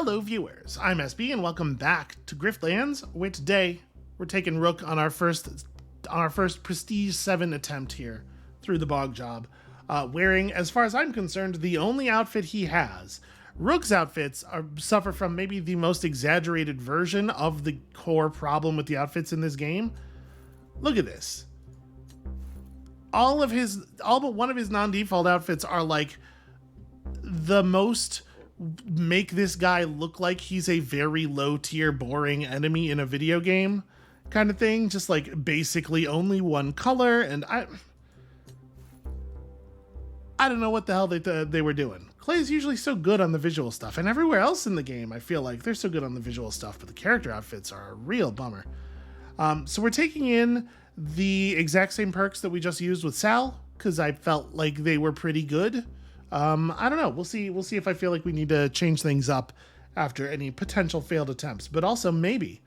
Hello viewers, I'm SB and welcome back to Griftlands, where today we're taking Rook on our first Prestige 7 attempt here through the Bog job, wearing, as far as I'm concerned, the only outfit he has. Rook's outfits suffer from maybe the most exaggerated version of the core problem with the outfits in this game. Look at this. All but one of his non-default outfits are like the most make this guy look like he's a very low tier boring enemy in a video game kind of thing. Just like basically only one color, and I don't know what the hell they were doing. Klei's usually so good on the visual stuff, and everywhere else in the game I feel like they're so good on the visual stuff, but the character outfits are a real bummer. So we're taking in the exact same perks that we just used with Sal, because I felt like they were pretty good. I don't know. We'll see if I feel like we need to change things up after any potential failed attempts. But also maybe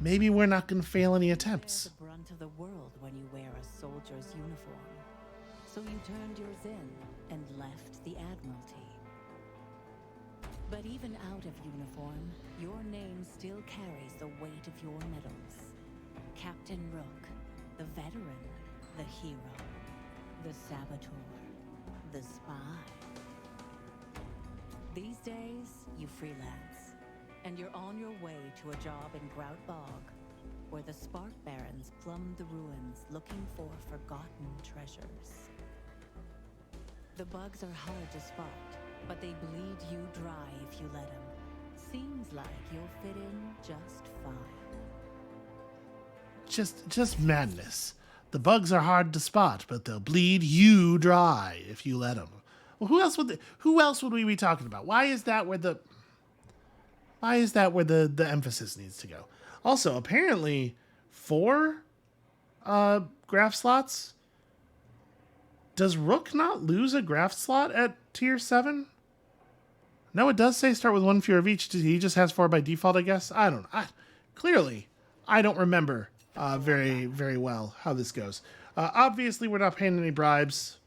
we're not going to fail any attempts. The brunt of the world when you wear a soldier's uniform. So you turned yours in and left the Admiralty. But even out of uniform, your name still carries the weight of your medals. Captain Rook, the veteran, the hero, the saboteur, the spy. These days, you freelance, and you're on your way to a job in Grout Bog, where the Spark Barons plumb the ruins looking for forgotten treasures. The bugs are hard to spot, but they bleed you dry if you let them. Seems like you'll fit in just fine. Just madness. The bugs are hard to spot, but they'll bleed you dry if you let them. Well, who else would we be talking about? Why is that where the emphasis needs to go? Also, apparently, 4 graph slots. Does Rook not lose a graph slot at tier 7? No, it does say start with 1 fewer of each. He just has 4 by default, I guess. I don't know. Clearly, I don't remember very, very well how this goes. Obviously, we're not paying any bribes.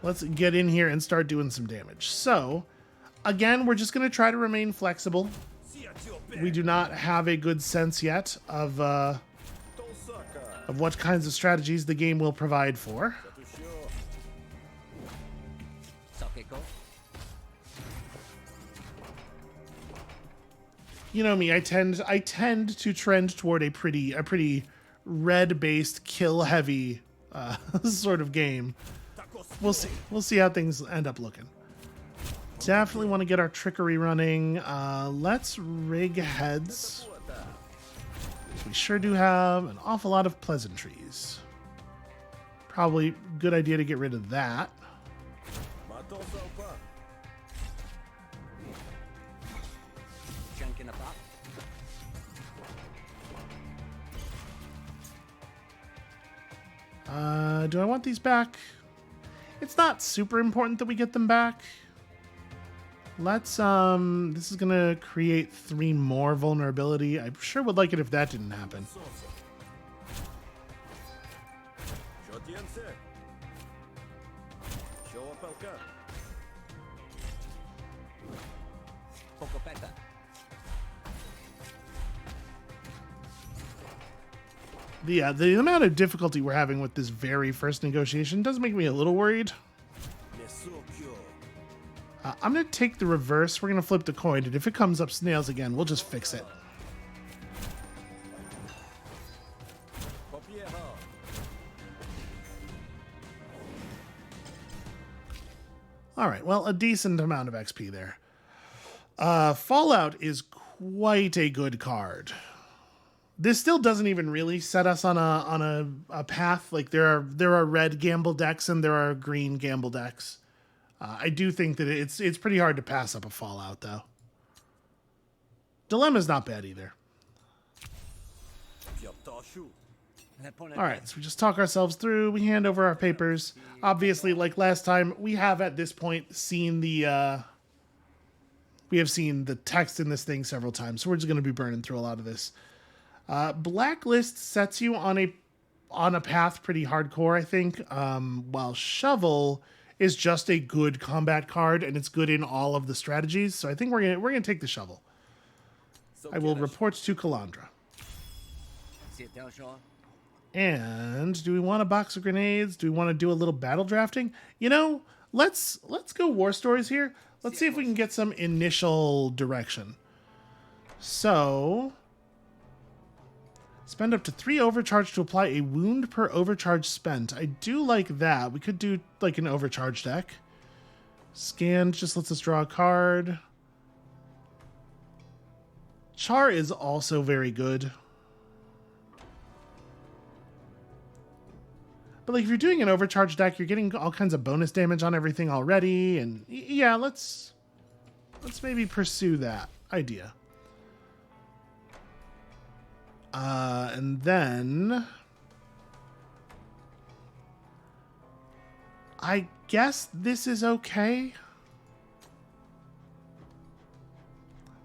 Let's get in here and start doing some damage. So, again, we're just going to try to remain flexible. We do not have a good sense yet of what kinds of strategies the game will provide for. You know me, I tend to trend toward a pretty red-based, kill-heavy sort of game. We'll see. We'll see how things end up looking. Definitely want to get our trickery running. Let's rig heads. We sure do have an awful lot of pleasantries. Probably good idea to get rid of that. Do I want these back? It's not super important that we get them back. Let's, this is gonna create 3 more vulnerability. I sure would like it if that didn't happen. The amount of difficulty we're having with this very first negotiation does make me a little worried. I'm going to take the reverse. We're going to flip the coin, and if it comes up snails again, we'll just fix it. All right, well, a decent amount of XP there. Fallout is quite a good card. This still doesn't even really set us on a path. Like there are red gamble decks and there are green gamble decks. I do think that it's pretty hard to pass up a Fallout though. Dilemma's not bad either. All right, so we just talk ourselves through. We hand over our papers. Obviously, like last time, we have at this point seen the text in this thing several times. So we're just going to be burning through a lot of this. Blacklist sets you on a path pretty hardcore, I think, while Shovel is just a good combat card, and it's good in all of the strategies. So I think we're gonna take the shovel. I will report to Kalandra. And do we want a box of grenades? Do we want to do a little battle drafting? You know, let's go war stories here. Let's see if we can get some initial direction. So, spend up to 3 overcharge to apply a wound per overcharge spent. I do like that. We could do like an overcharge deck. Scan just lets us draw a card. Char is also very good. But like if you're doing an overcharge deck, you're getting all kinds of bonus damage on everything already. And yeah, let's maybe pursue that idea. And then I guess this is okay.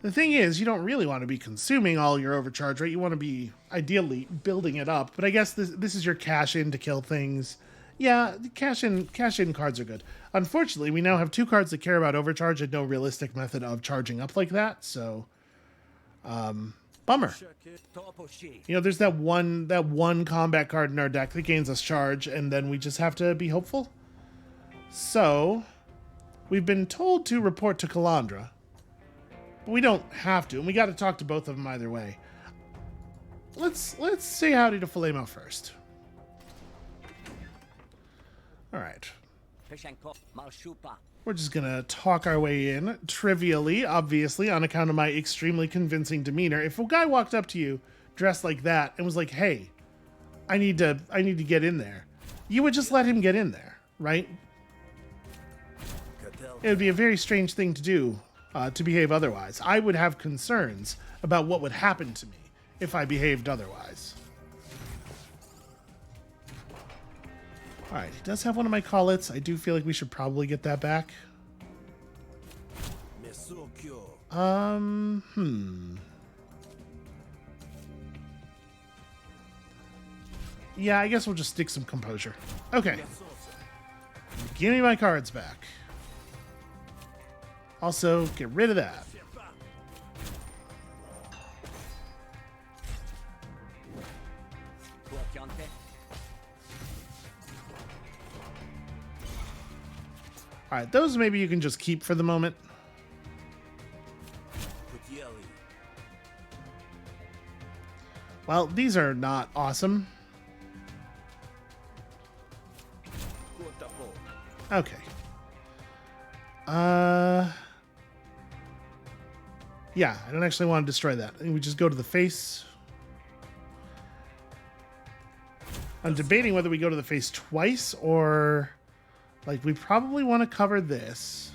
The thing is, you don't really want to be consuming all your overcharge, right? You want to be ideally building it up. But I guess this is your cash in to kill things. Yeah, cash in cards are good. Unfortunately, we now have 2 cards that care about overcharge and no realistic method of charging up like that. So, bummer. You know, there's that one combat card in our deck that gains us charge, and then we just have to be hopeful. So, we've been told to report to Kalandra. But we don't have to, and we got to talk to both of them either way. Let's say howdy to Falemo first. All right. We're just gonna talk our way in, trivially, obviously, on account of my extremely convincing demeanor. If a guy walked up to you dressed like that and was like, "Hey, I need to get in there," you would just let him get in there, right? It would be a very strange thing to do. To behave otherwise. I would have concerns about what would happen to me if I behaved otherwise. Alright, he does have one of my call-its. I do feel like we should probably get that back. Yeah, I guess we'll just stick some composure. Okay. Give me my cards back. Also, get rid of that. Alright, those maybe you can just keep for the moment. Well, these are not awesome. Okay. Yeah, I don't actually want to destroy that. I think we just go to the face. I'm debating whether we go to the face twice or... Like, we probably want to cover this.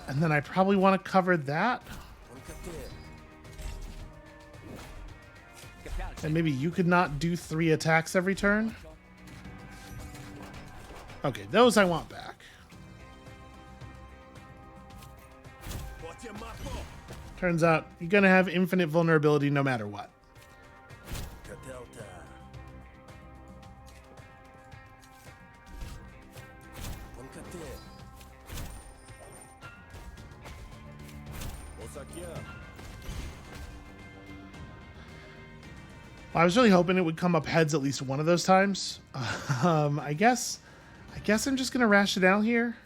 And then I probably want to cover that. And maybe you could not do 3 attacks every turn. Okay, those I want back. Turns out you're going to have infinite vulnerability no matter what. Well, I was really hoping it would come up heads at least one of those times. I guess I'm just going to rationale here.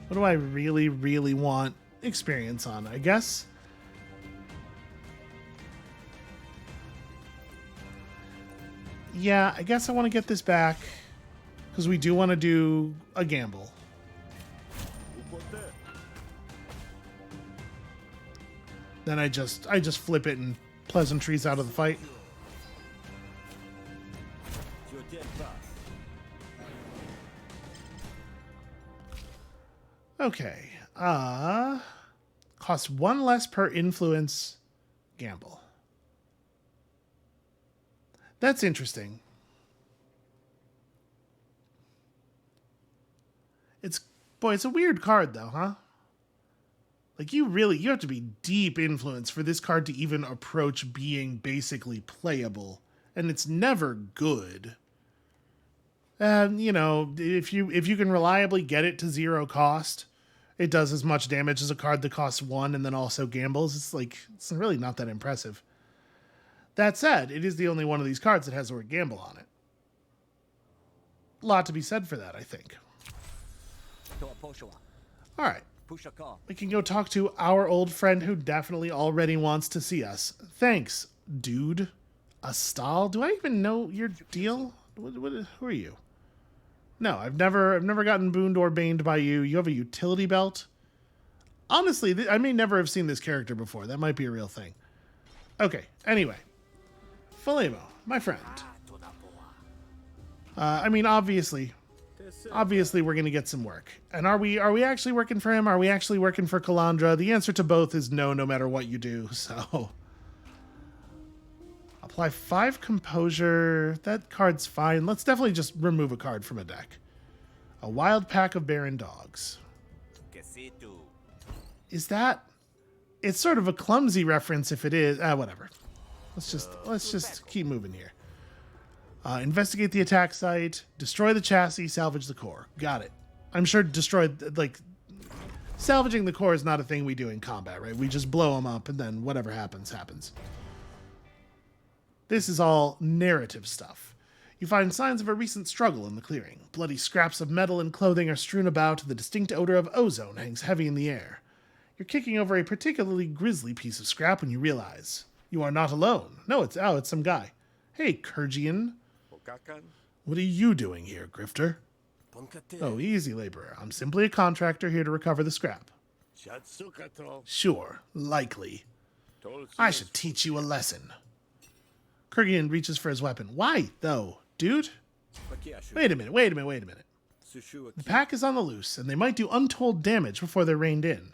What do I really, really want experience on? I guess. Yeah, I guess I want to get this back because we do want to do a gamble. Then I just flip it and pleasantries out of the fight. Okay. Costs 1 less per influence gamble. That's interesting. Boy, it's a weird card though, huh? Like you have to be deep influence for this card to even approach being basically playable, and it's never good. You know, if you can reliably get it to 0 cost, it does as much damage as a card that costs 1 and then also gambles. It's really not that impressive. That said, it is the only one of these cards that has the word gamble on it. A lot to be said for that, I think. All right. We can go talk to our old friend who definitely already wants to see us. Thanks, dude. A stall? Do I even know your deal? Who are you? No, I've never gotten booned or baned by you. You have a utility belt? Honestly, I may never have seen this character before. That might be a real thing. Okay, anyway. Falemo, my friend. I mean, obviously we're going to get some work. And are we actually working for him? Are we actually working for Calandra? The answer to both is no matter what you do, so... Apply 5 composure. That card's fine. Let's definitely just remove a card from a deck. A wild pack of barren dogs. Is that... It's sort of a clumsy reference if it is. Whatever. Let's just keep moving here. Investigate the attack site, destroy the chassis, salvage the core. Got it. I'm sure salvaging the core is not a thing we do in combat, right? We just blow them up and then whatever happens, happens. This is all narrative stuff. You find signs of a recent struggle in the clearing. Bloody scraps of metal and clothing are strewn about, and the distinct odor of ozone hangs heavy in the air. You're kicking over a particularly grisly piece of scrap when you realize you are not alone. No, it's some guy. Hey, Kurgian. What are you doing here, Grifter? Oh, easy, laborer. I'm simply a contractor here to recover the scrap. Sure, likely. I should teach you a lesson. Kurgian reaches for his weapon. Why, though, dude? Wait a minute. The pack is on the loose, and they might do untold damage before they're reined in.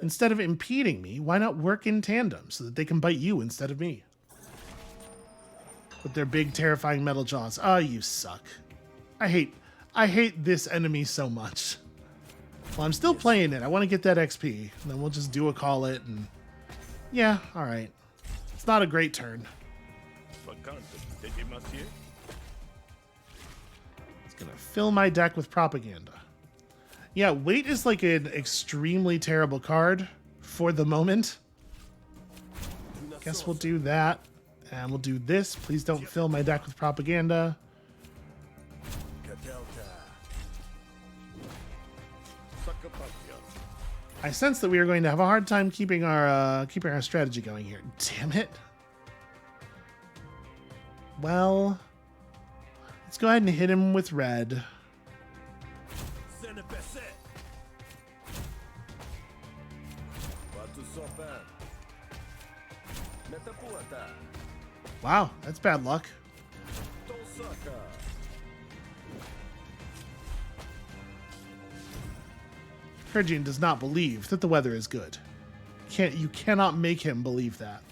Instead of impeding me, why not work in tandem so that they can bite you instead of me? With their big, terrifying metal jaws. Ah, you suck. I hate this enemy so much. Well, I'm still playing it. I want to get that XP. And then we'll just do a call it and... Yeah, alright. It's not a great turn. It's gonna fill my deck with propaganda. Yeah, Wait is like an extremely terrible card for the moment. Guess we'll do that. And we'll do this. Please don't fill my deck with propaganda. I sense that we are going to have a hard time keeping our strategy going here. Damn it. Well, let's go ahead and hit him with red. Wow, that's bad luck. Kurgian does not believe that the weather is good. You cannot make him believe that.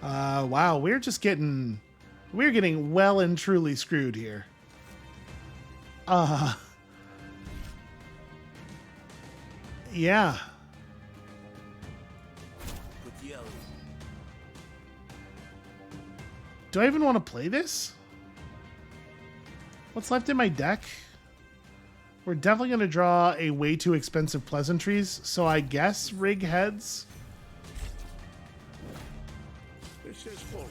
Wow, we're getting well and truly screwed here. Yeah. Do I even want to play this? What's left in my deck? We're definitely going to draw a way too expensive pleasantries, so I guess rig heads. This is full.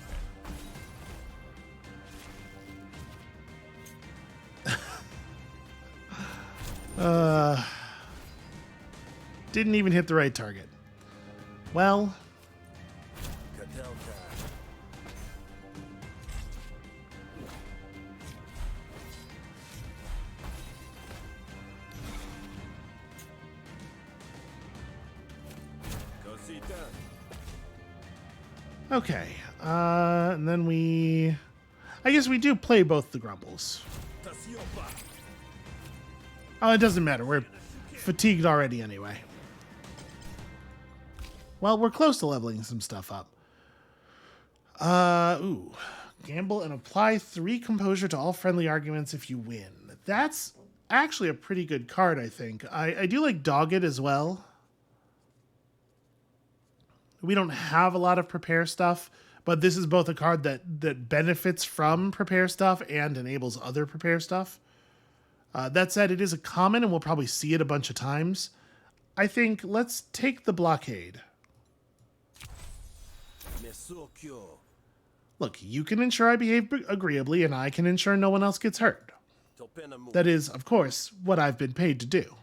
Didn't even hit the right target. Well... Okay, and then I guess we do play both the Grumbles. Oh, it doesn't matter. We're fatigued already anyway. Well, we're close to leveling some stuff up. Gamble and apply 3 composure to all friendly arguments if you win. That's actually a pretty good card, I think. I do like Dogged as well. We don't have a lot of prepare stuff, but this is both a card that benefits from prepare stuff and enables other prepare stuff. That said, it is a common and we'll probably see it a bunch of times. I think let's take the blockade. Look, you can ensure I behave agreeably and I can ensure no one else gets hurt. That is, of course, what I've been paid to do.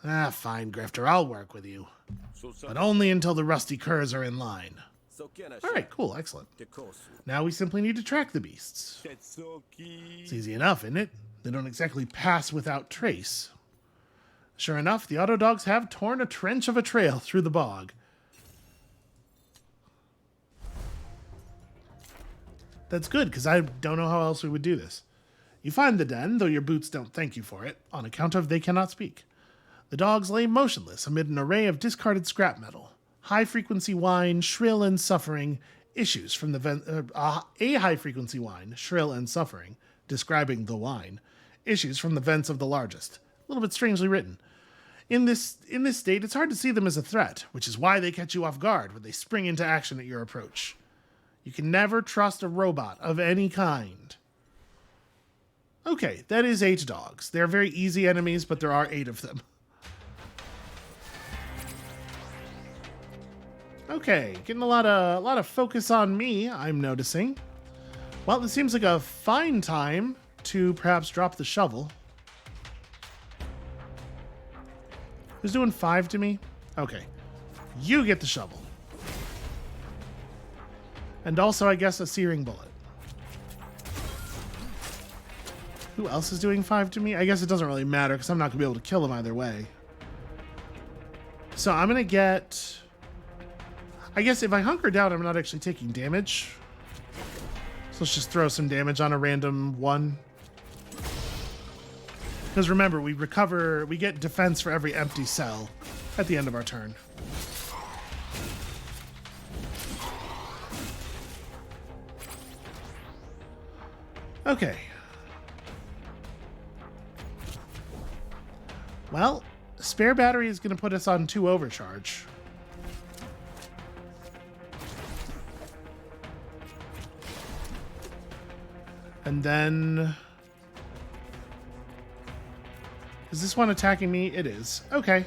Ah, fine, Grifter, I'll work with you. But only until the rusty curs are in line. Alright, cool, excellent. Now we simply need to track the beasts. It's easy enough, isn't it? They don't exactly pass without trace. Sure enough, the auto dogs have torn a trench of a trail through the bog. That's good, because I don't know how else we would do this. You find the den, though your boots don't thank you for it, on account of they cannot speak. The dogs lay motionless amid an array of discarded scrap metal. High-frequency whine, shrill and suffering, issues from the a high-frequency whine, shrill and suffering, describing the whine, issues from the vents of the largest. A little bit strangely written. In this state, it's hard to see them as a threat, which is why they catch you off guard when they spring into action at your approach. You can never trust a robot of any kind. Okay, that is 8 dogs. They're very easy enemies, but there are 8 of them. Okay, getting a lot of focus on me, I'm noticing. Well, this seems like a fine time to perhaps drop the shovel. Who's doing 5 to me? Okay. You get the shovel. And also, I guess, a searing bullet. Who else is doing 5 to me? I guess it doesn't really matter because I'm not going to be able to kill him either way. So I'm going to get... I guess if I hunker down, I'm not actually taking damage. So let's just throw some damage on a random 1. Because remember, we get defense for every empty cell at the end of our turn. Okay. Well, spare battery is going to put us on 2 overcharge. And then... Is this one attacking me? It is. Okay.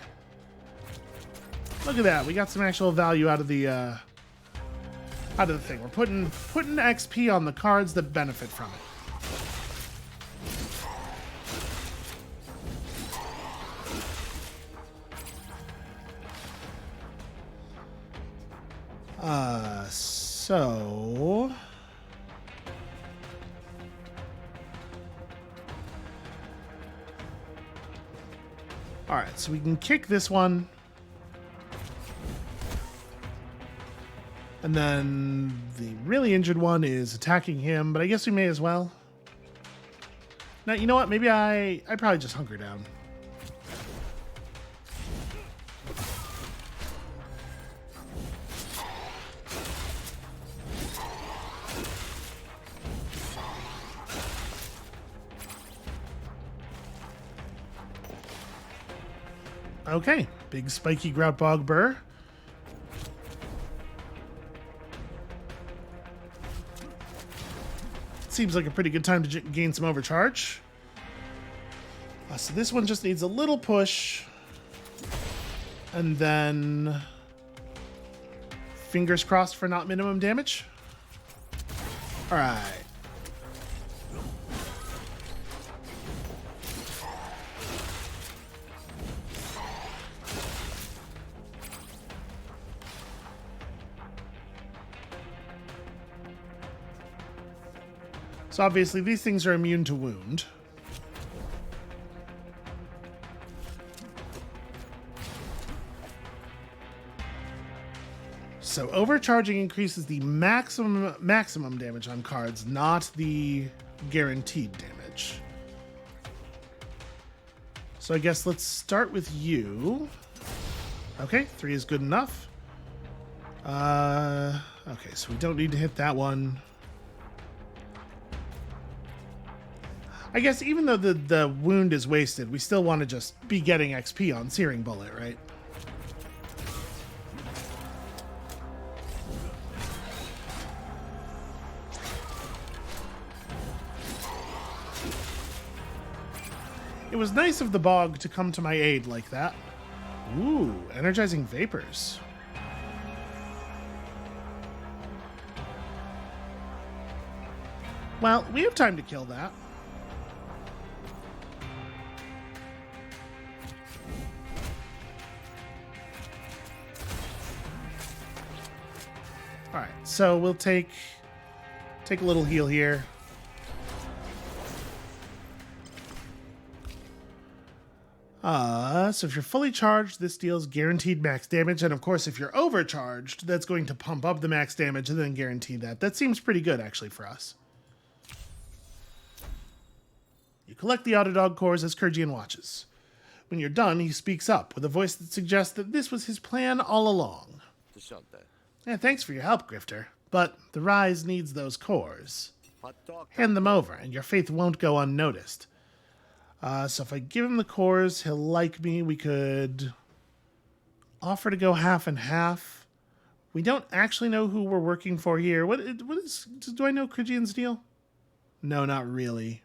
Look at that. We got some actual value out of the thing. We're putting XP on the cards that benefit from it. So... Alright, so we can kick this one. And then the really injured one is attacking him, but I guess we may as well. Now, you know what? Maybe I probably just hunker down. Okay, big spiky Grout Bog burr. Seems like a pretty good time to gain some overcharge. So this one just needs a little push. And then... Fingers crossed for not minimum damage. Alright. So obviously these things are immune to wound. So overcharging increases the maximum damage on cards, not the guaranteed damage. So I guess let's start with you. Okay, 3 is good enough. Okay, so we don't need to hit that one. I guess even though the wound is wasted, we still want to just be getting XP on Searing Bullet, right? It was nice of the bog to come to my aid like that. Ooh, energizing vapors. Well, we have time to kill that. All right, so we'll take a little heal here. So if you're fully charged, this deals guaranteed max damage, and of course, if you're overcharged, that's going to pump up the max damage and then guarantee that. That seems pretty good, actually, for us. You collect the Autodog cores as Kurgian watches. When you're done, he speaks up with a voice that suggests that this was his plan all along. Yeah, thanks for your help, Grifter, but the Rise needs those cores. Hand them over, and your faith won't go unnoticed. So if I give him the cores, he'll like me. We could offer to go half and half. We don't actually know who we're working for here. What is? Do I know Kurgian's deal? No, not really.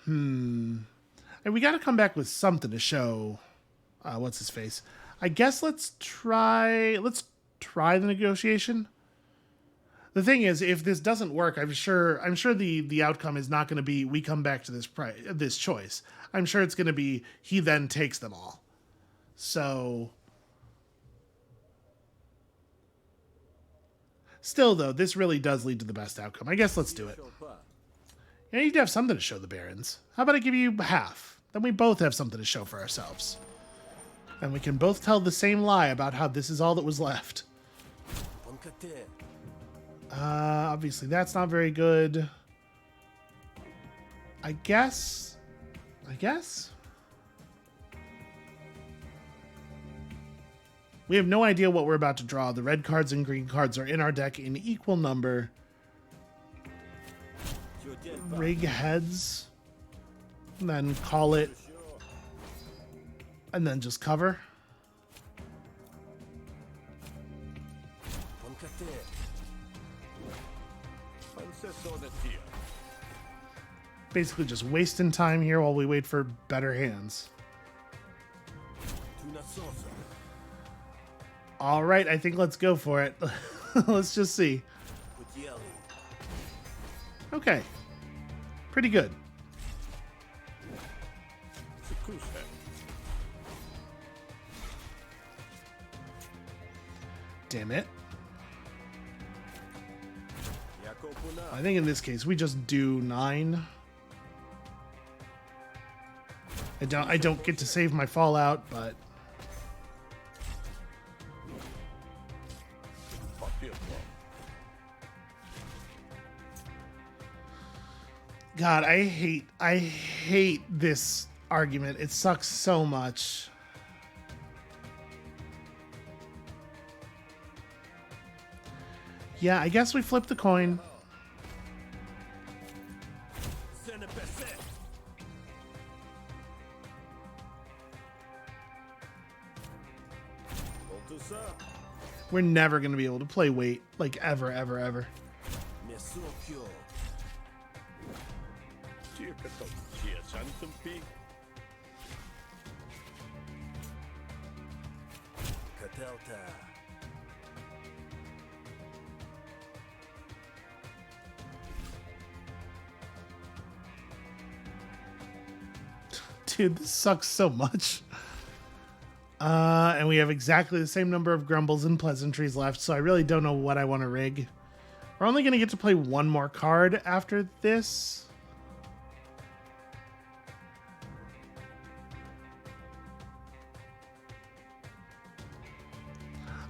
And we got to come back with something to show. What's his face? I guess let's try the negotiation. The thing is, if this doesn't work, I'm sure the outcome is not going to be we come back to this choice. I'm sure it's going to be he then takes them all. So still though, this really does lead to the best outcome. I guess let's do it. You need to have something to show the Barons. How about I give you half? Then we both have something to show for ourselves. And we can both tell the same lie about how this is all that was left. Obviously that's not very good. I guess. We have no idea what we're about to draw. The red cards and green cards are in our deck in equal number. Rig heads. And then call it. And then just cover. Basically just wasting time here while we wait for better hands. All right, I think let's go for it. Let's just see. Okay. Pretty good. Damn it. I think in this case we just do 9. I don't get to save my fallout, but God, I hate this argument. It sucks so much. Yeah, I guess we flip the coin. We're never going to be able to play weight, like ever, ever, ever. Dude, this sucks so much. And we have exactly the same number of grumbles and pleasantries left, so I really don't know what I want to rig. We're only going to get to play one more card after this.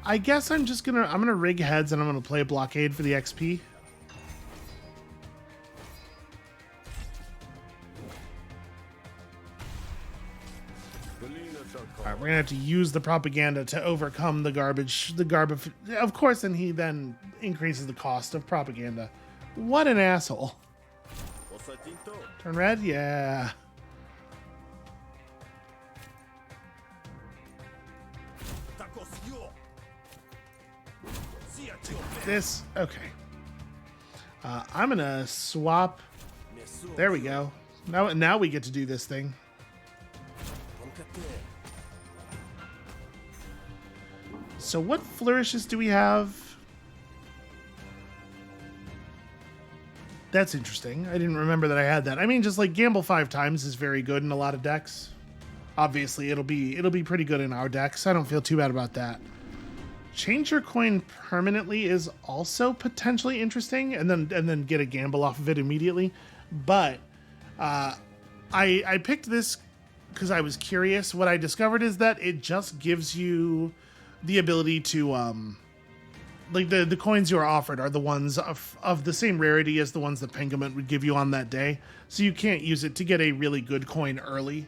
I guess I'm gonna rig heads and I'm gonna play a blockade for the XP. Alright, we're gonna have to use the propaganda to overcome the garbage. Of course, and he then increases the cost of propaganda. What an asshole. Turn red? Yeah. This. Okay. I'm going to swap. There we go. Now we get to do this thing. So what flourishes do we have? That's interesting. I didn't remember that I had that. I mean, just like gamble 5 times is very good in a lot of decks. Obviously, it'll be pretty good in our decks. I don't feel too bad about that. Change your coin permanently is also potentially interesting, and then get a gamble off of it immediately. But I picked this because I was curious. What I discovered is that it just gives you the ability to like the coins you are offered are the ones of the same rarity as the ones that Penguin would give you on that day. So you can't use it to get a really good coin early.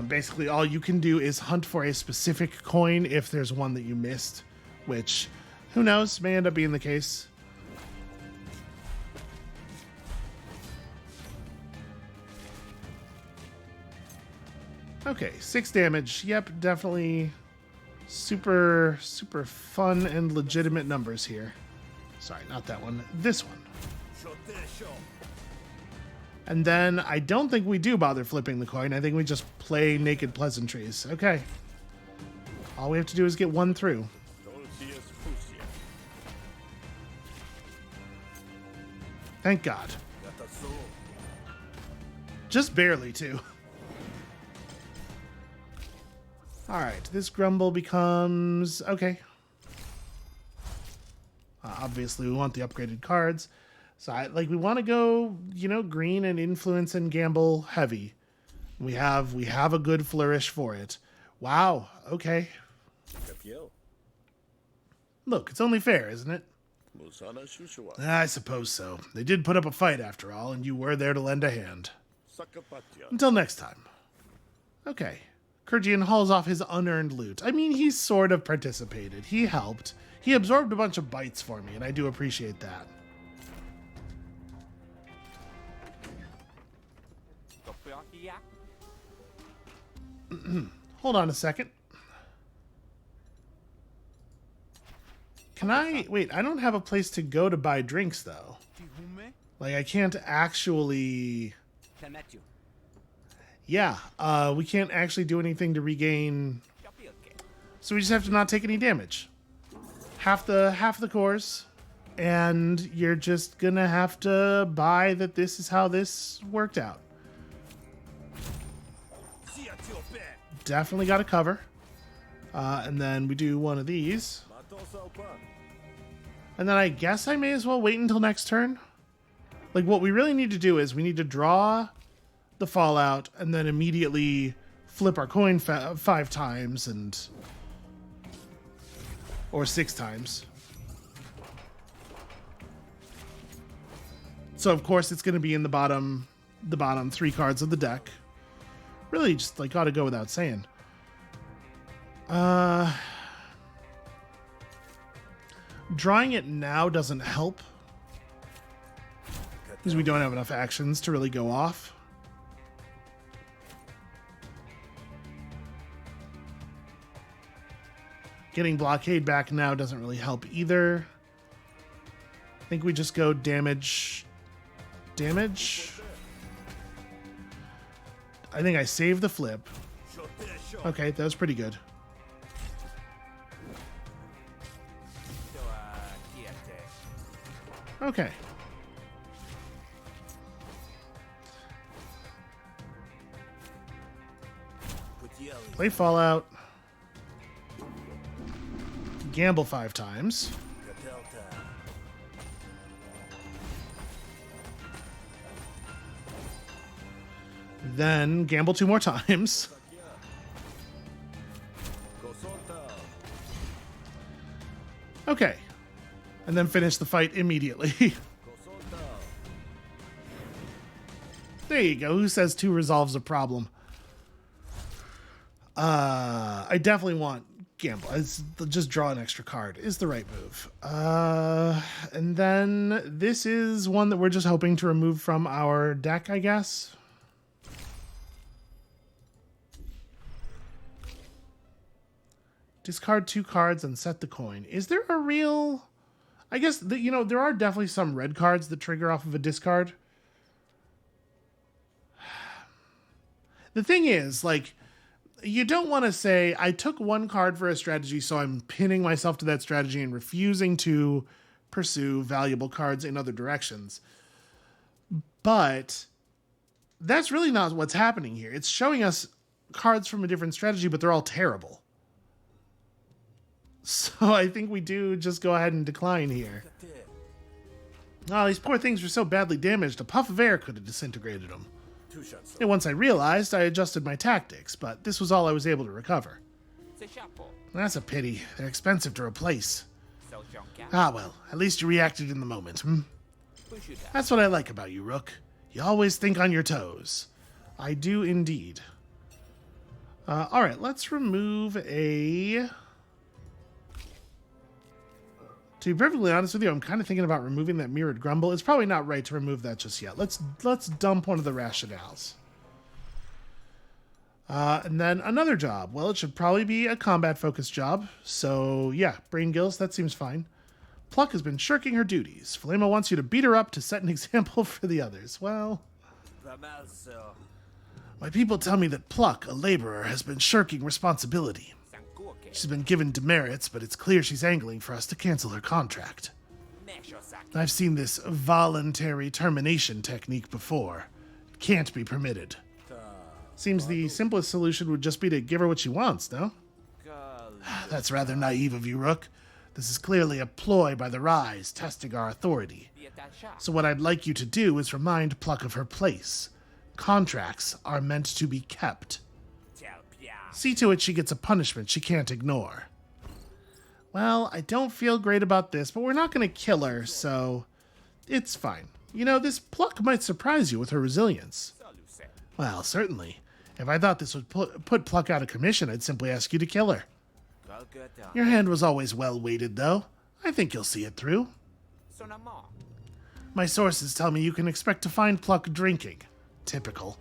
Basically, all you can do is hunt for a specific coin if there's one that you missed, which, who knows, may end up being the case. Okay, 6 damage. Yep, definitely super fun and legitimate numbers here. Sorry, not that one. This one. And then I don't think we do bother flipping the coin. I think we just play naked pleasantries. Okay. All we have to do is get one through. Thank God. Just barely, too. Alright, this grumble becomes... Okay. Obviously, we want the upgraded cards. So, we want to go, green and influence and gamble heavy. We have a good flourish for it. Wow, okay. Look, it's only fair, isn't it? I suppose so. They did put up a fight, after all, and you were there to lend a hand. Until next time. Okay. Kurgian hauls off his unearned loot. I mean, he sort of participated. He helped. He absorbed a bunch of bites for me, and I do appreciate that. Hold on a second. Can I... Wait, I don't have a place to go to buy drinks, though. I can't actually... Yeah, we can't actually do anything to regain... So we just have to not take any damage. Half the course, and you're just gonna have to buy that this is how this worked out. Definitely got to cover. And then we do one of these. And then I guess I may as well wait until next turn. What we really need to do is we need to draw the fallout and then immediately flip our coin 5 times or 6 times. So of course it's going to be in the bottom 3 cards of the deck. Really just ought to go without saying. Drawing it now doesn't help because we don't have enough actions to really go off. Getting blockade back now doesn't really help either. I think we just go damage. I think I saved the flip. Okay, that was pretty good. Okay. Play Fallout. Gamble 5 times. Then gamble 2 more times. Okay. And then finish the fight immediately. There you go. Who says 2 resolves a problem? I definitely want gamble. It's just draw an extra card is the right move. And then this is one that we're just hoping to remove from our deck, I guess. Discard 2 cards and set the coin. Is there a real... I guess, there are definitely some red cards that trigger off of a discard. The thing is, like, you don't want to say, I took 1 card for a strategy, so I'm pinning myself to that strategy and refusing to pursue valuable cards in other directions. But that's really not what's happening here. It's showing us cards from a different strategy, but they're all terrible. So I think we do just go ahead and decline here. Oh, these poor things were so badly damaged, a puff of air could have disintegrated them. And once I realized, I adjusted my tactics, but this was all I was able to recover. That's a pity. They're expensive to replace. Ah well, at least you reacted in the moment, That's what I like about you, Rook. You always think on your toes. I do indeed. Alright, let's remove a... To be perfectly honest with you, I'm kind of thinking about removing that Mirrored Grumble. It's probably not right to remove that just yet. Let's dump one of the rationales. And then another job. Well, it should probably be a combat-focused job. So, yeah, Brain Gills, that seems fine. Pluck has been shirking her duties. Falema wants you to beat her up to set an example for the others. Well... My people tell me that Pluck, a laborer, has been shirking responsibility. She's been given demerits, but it's clear she's angling for us to cancel her contract. I've seen this voluntary termination technique before. It can't be permitted. Seems the simplest solution would just be to give her what she wants, no? That's rather naive of you, Rook. This is clearly a ploy by the Rise, testing our authority. So what I'd like you to do is remind Pluck of her place. Contracts are meant to be kept. See to it she gets a punishment she can't ignore. Well, I don't feel great about this, but we're not going to kill her, so it's fine. You know, this Pluck might surprise you with her resilience. Well, certainly. If I thought this would put Pluck out of commission, I'd simply ask you to kill her. Your hand was always well weighted, though. I think you'll see it through. My sources tell me you can expect to find Pluck drinking. Typical.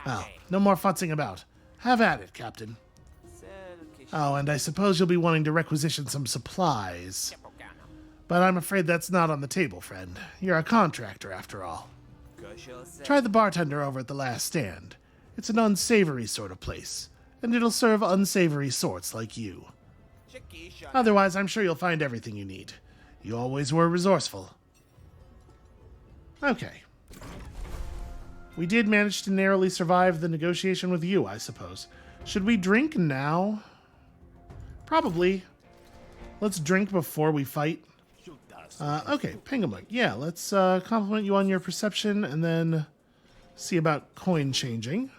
Well, no more futzing about. Have at it, Captain. Oh, and I suppose you'll be wanting to requisition some supplies. But I'm afraid that's not on the table, friend. You're a contractor, after all. Try the bartender over at the Last Stand. It's an unsavory sort of place, and it'll serve unsavory sorts like you. Otherwise, I'm sure you'll find everything you need. You always were resourceful. Okay. We did manage to narrowly survive the negotiation with you, I suppose. Should we drink now? Probably. Let's drink before we fight. Okay, Penguin. Yeah, let's compliment you on your perception and then see about coin changing.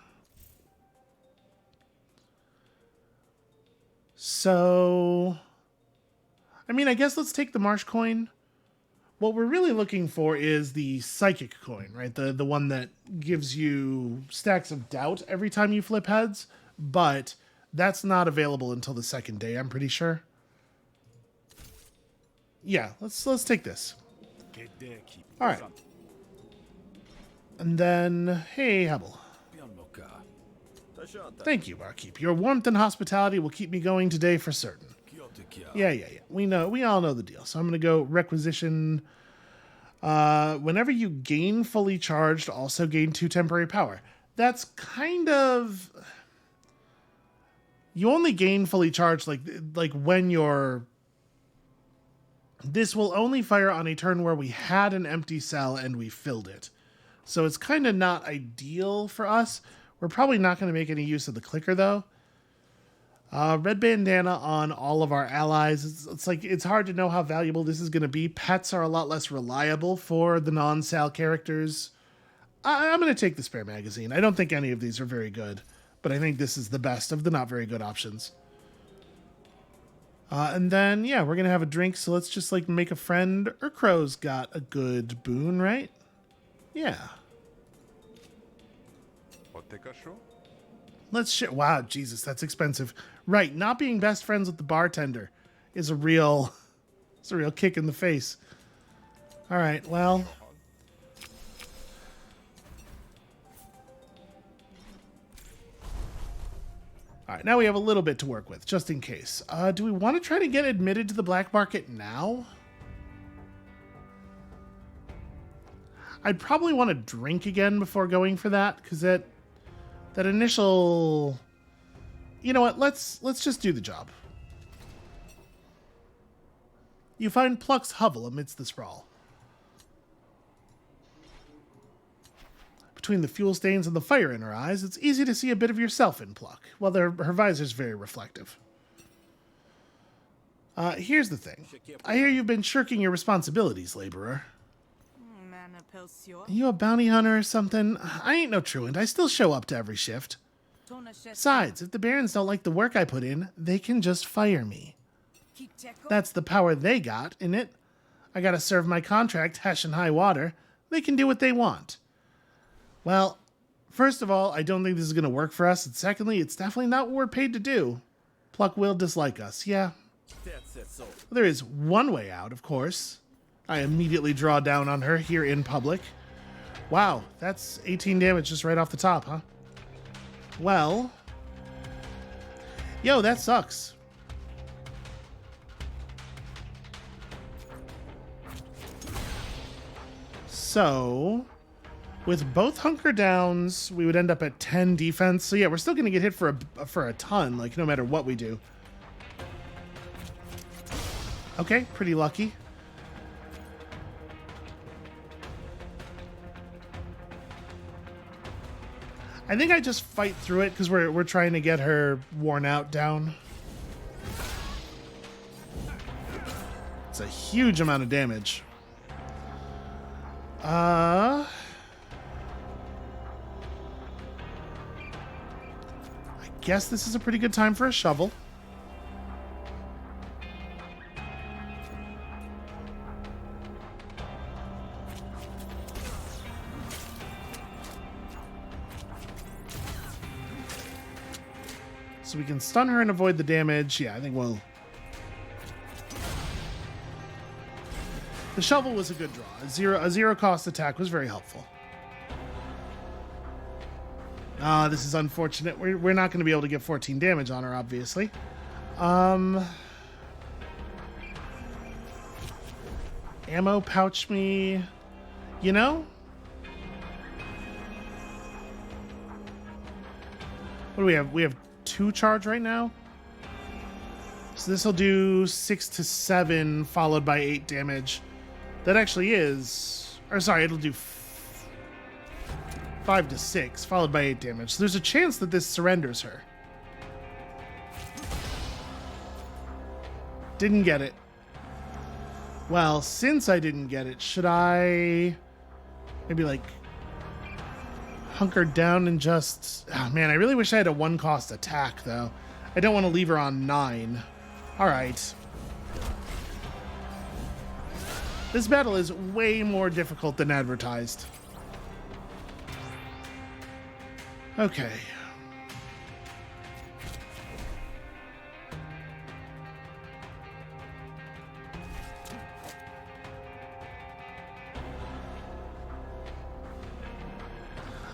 So, I mean, I guess let's take the Marsh coin. What we're really looking for is the Psychic coin, right? The one that gives you stacks of doubt every time you flip heads, but that's not available until the second day, I'm pretty sure. Yeah, let's take this. All right. And then, hey, Hebel. Thank you, Barkeep. Your warmth and hospitality will keep me going today for certain. Yeah. We all know the deal. So I'm going to go requisition. Whenever you gain fully charged, also gain 2 temporary power. That's kind of... You only gain fully charged like when you're... This will only fire on a turn where we had an empty cell and we filled it. So it's kind of not ideal for us. We're probably not going to make any use of the clicker, though. Red bandana on all of our allies. It's hard to know how valuable this is going to be. Pets are a lot less reliable for the non-Sal characters. I'm going to take the spare magazine. I don't think any of these are very good, but I think this is the best of the not very good options. And then, yeah, we're going to have a drink, so let's just, make a friend. Urkrow's got a good boon, right? Yeah. Let's share. Wow, Jesus, that's expensive. Right, not being best friends with the bartender is a real, it's a real kick in the face. All right, well. All right, now we have a little bit to work with, just in case. Do we want to try to get admitted to the black market now? I'd probably want to drink again before going for that, because that initial... You know what? Let's just do the job. You find Pluck's hovel amidst the sprawl. Between the fuel stains and the fire in her eyes, it's easy to see a bit of yourself in Pluck, while her visor's very reflective. Here's the thing. I hear you've been shirking your responsibilities, laborer. Are you a bounty hunter or something? I ain't no truant. I still show up to every shift. Besides, if the barons don't like the work I put in, they can just fire me. That's the power they got, innit? I gotta serve my contract, hesh and high water. They can do what they want. Well, first of all, I don't think this is gonna work for us, and secondly, it's definitely not what we're paid to do. Pluck will dislike us, yeah. There is one way out, of course. I immediately draw down on her here in public. Wow, that's 18 damage just right off the top, huh? Well, yo, that sucks. So, with both hunker downs, we would end up at 10 defense. So yeah, we're still going to get hit for a ton, like no matter what we do. Okay, pretty lucky. I think I just fight through it because we're trying to get her worn out down. It's a huge amount of damage. I guess this is a pretty good time for a shovel. So we can stun her and avoid the damage. Yeah, I think we'll... The shovel was a good draw. A zero cost attack was very helpful. This is unfortunate. We're not going to be able to get 14 damage on her, obviously. Ammo pouch me. You know? What do we have? We have 2 charge right now. So this will do 6 to 7 followed by 8 damage. That actually is... Or sorry, it'll do 5 to 6 followed by 8 damage. So there's a chance that this surrenders her. Didn't get it. Well, since I didn't get it, should I maybe like hunker down and just... Oh man, I really wish I had a 1-cost attack though. I don't want to leave her on 9. Alright. This battle is way more difficult than advertised. Okay.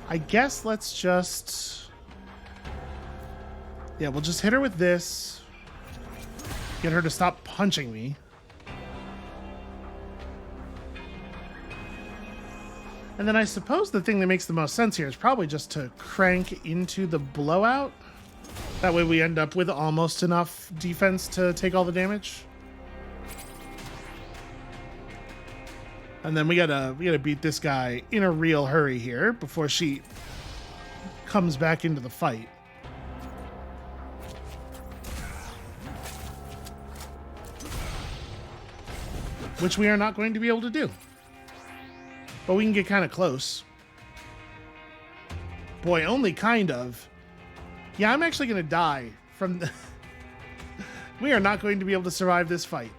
I guess let's just... Yeah, we'll just hit her with this. Get her to stop punching me. And then I suppose the thing that makes the most sense here is probably just to crank into the blowout. That way we end up with almost enough defense to take all the damage. And then we gotta beat this guy in a real hurry here before she comes back into the fight. Which we are not going to be able to do. But we can get kind of close. Boy, only kind of. Yeah, I'm actually going to die from the... We are not going to be able to survive this fight.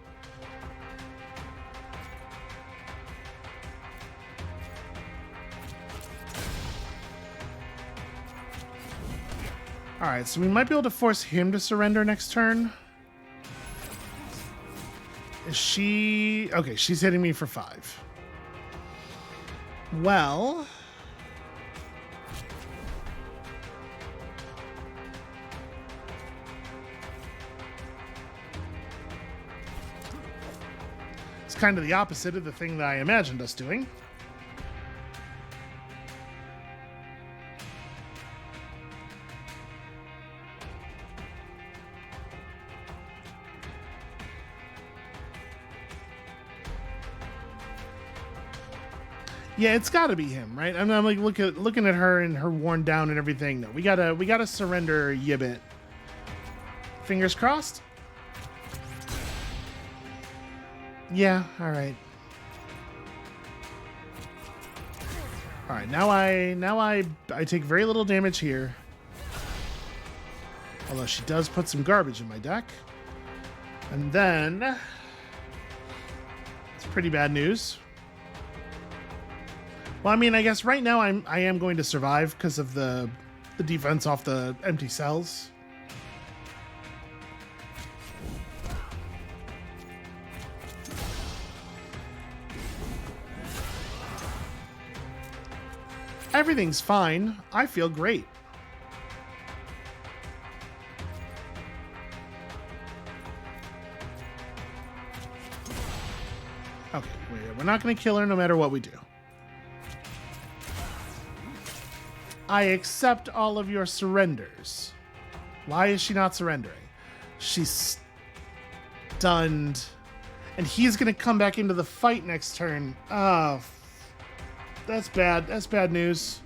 Alright, so we might be able to force him to surrender next turn. Is she... Okay, she's hitting me for 5. Well... It's kind of the opposite of the thing that I imagined us doing. Yeah, it's got to be him, right? I'm like looking at her and her worn down and everything. No, we gotta surrender Yibbit. Fingers crossed. Yeah, all right. All right, now I take very little damage here. Although she does put some garbage in my deck. And then it's pretty bad news. Well, I mean, I guess right now I am going to survive because of the defense off the empty cells. Everything's fine. I feel great. Okay, we're not going to kill her no matter what we do. I accept all of your surrenders. Why is she not surrendering? She's stunned. And he's going to come back into the fight next turn. Oh, that's bad. That's bad news.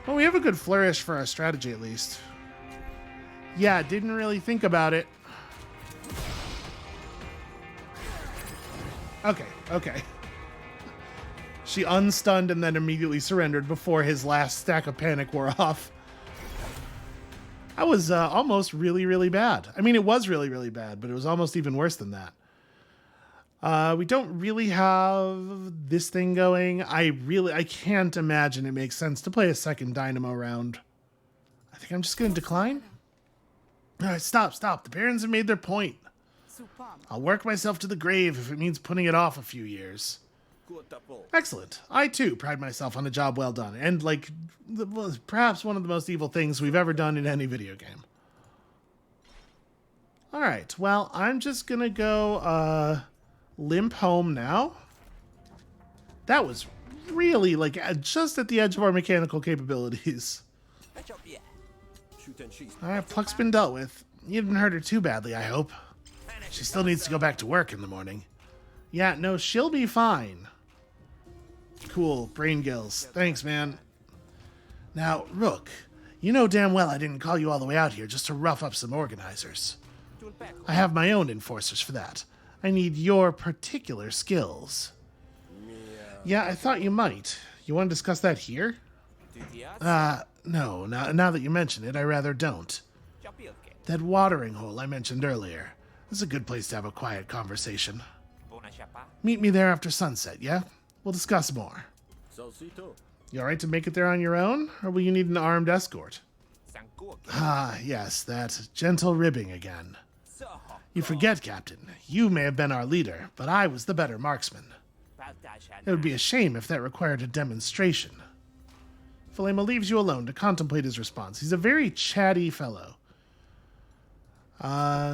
Well, we have a good flourish for our strategy, at least. Yeah, didn't really think about it. Okay. She unstunned and then immediately surrendered before his last stack of panic wore off. That was almost really, really bad. I mean, it was really, really bad, but it was almost even worse than that. We don't really have this thing going. I can't imagine it makes sense to play a second Dynamo round. I think I'm just going to decline. All right, stop. The Barons have made their point. I'll work myself to the grave if it means putting it off a few years. Excellent. I, too, pride myself on a job well done, and, perhaps one of the most evil things we've ever done in any video game. Alright, well, I'm just gonna go, limp home now. That was really, just at the edge of our mechanical capabilities. Alright, Pluck's been dealt with. You didn't hurt her too badly, I hope. She still needs to go back to work in the morning. Yeah, no, she'll be fine. Cool, brain gills. Thanks, man. Now, Rook, you know damn well I didn't call you all the way out here just to rough up some organizers. I have my own enforcers for that. I need your particular skills. Yeah, I thought you might. You want to discuss that here? No, now that you mention it, I rather don't. That watering hole I mentioned earlier. This is a good place to have a quiet conversation. Meet me there after sunset, yeah? We'll discuss more. You alright to make it there on your own, or will you need an armed escort? Ah, yes, that gentle ribbing again. You forget, Captain. You may have been our leader, but I was the better marksman. It would be a shame if that required a demonstration. Philema leaves you alone to contemplate his response. He's a very chatty fellow.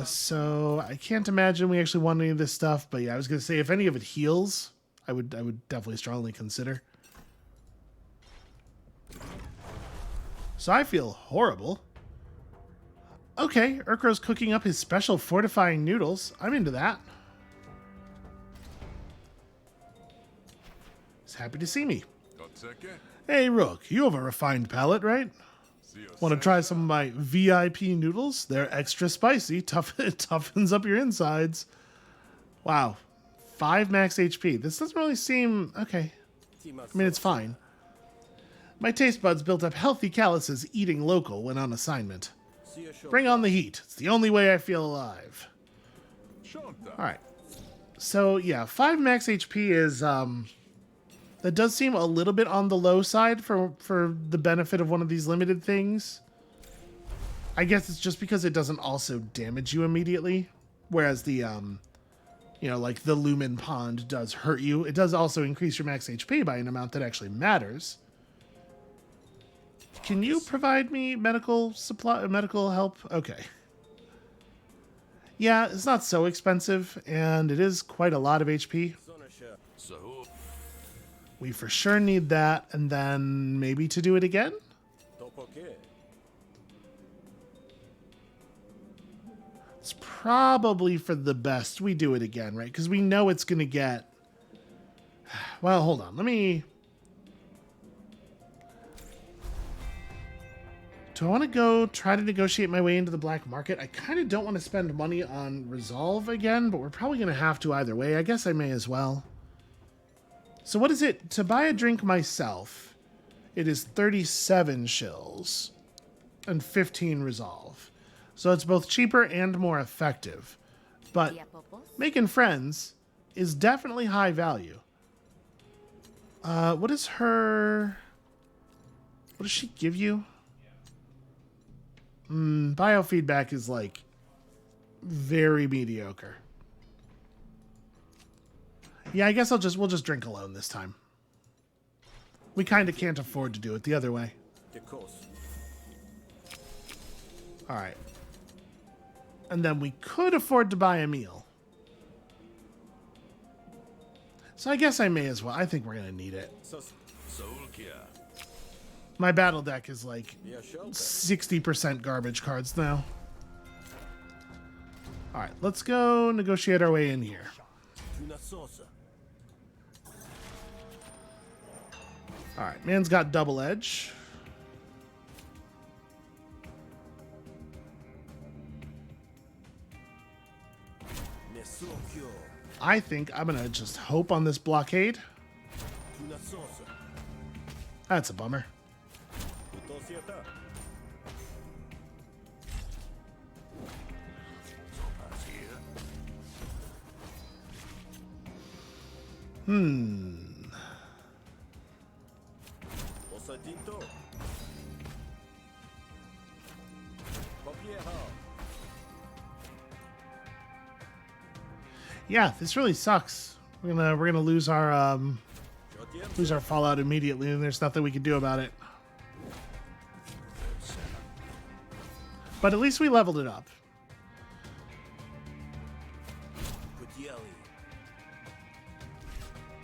So I can't imagine we actually want any of this stuff, but yeah, I was going to say if any of it heals, I would definitely strongly consider. So I feel horrible. Okay, Urkro's cooking up his special fortifying noodles. I'm into that. He's happy to see me. Hey, Rook, you have a refined palate, right? Want to try some of my VIP noodles? They're extra spicy, toughens up your insides. Wow. 5 max HP. This doesn't really seem... Okay. I mean, it's fine. My taste buds built up healthy calluses eating local when on assignment. Bring on the heat. It's the only way I feel alive. Alright. So, yeah, 5 max HP is, That does seem a little bit on the low side for the benefit of one of these limited things. I guess it's just because it doesn't also damage you immediately, whereas the you know, like the Lumen Pond does hurt you. It does also increase your max HP by an amount that actually matters. Can you provide me medical help? Okay. Yeah, it's not so expensive, and it is quite a lot of HP. We for sure need that, and then maybe to do it again? It's probably for the best we do it again, right? Because we know it's going to get... Well, hold on. Let me... Do I want to go try to negotiate my way into the black market? I kind of don't want to spend money on Resolve again, but we're probably going to have to either way. I guess I may as well. So what is it? To buy a drink myself, it is 37 shills and 15 Resolve. So it's both cheaper and more effective. But making friends is definitely high value. What is her... What does she give you? Biofeedback is like very mediocre. Yeah, I guess we'll just drink alone this time. We kind of can't afford to do it the other way. All right. And then we could afford to buy a meal. So I guess I may as well. I think we're going to need it. My battle deck is like 60% garbage cards now. All right, let's go negotiate our way in here. All right, man's got double edge. I think I'm going to just hope on this blockade. That's a bummer. Yeah, this really sucks. We're gonna lose our fallout immediately, and there's nothing we can do about it. But at least we leveled it up.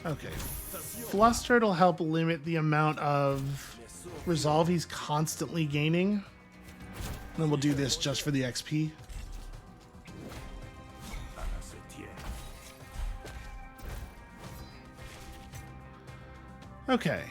Okay. Flustered will help limit the amount of resolve he's constantly gaining. And then we'll do this just for the XP. Okay.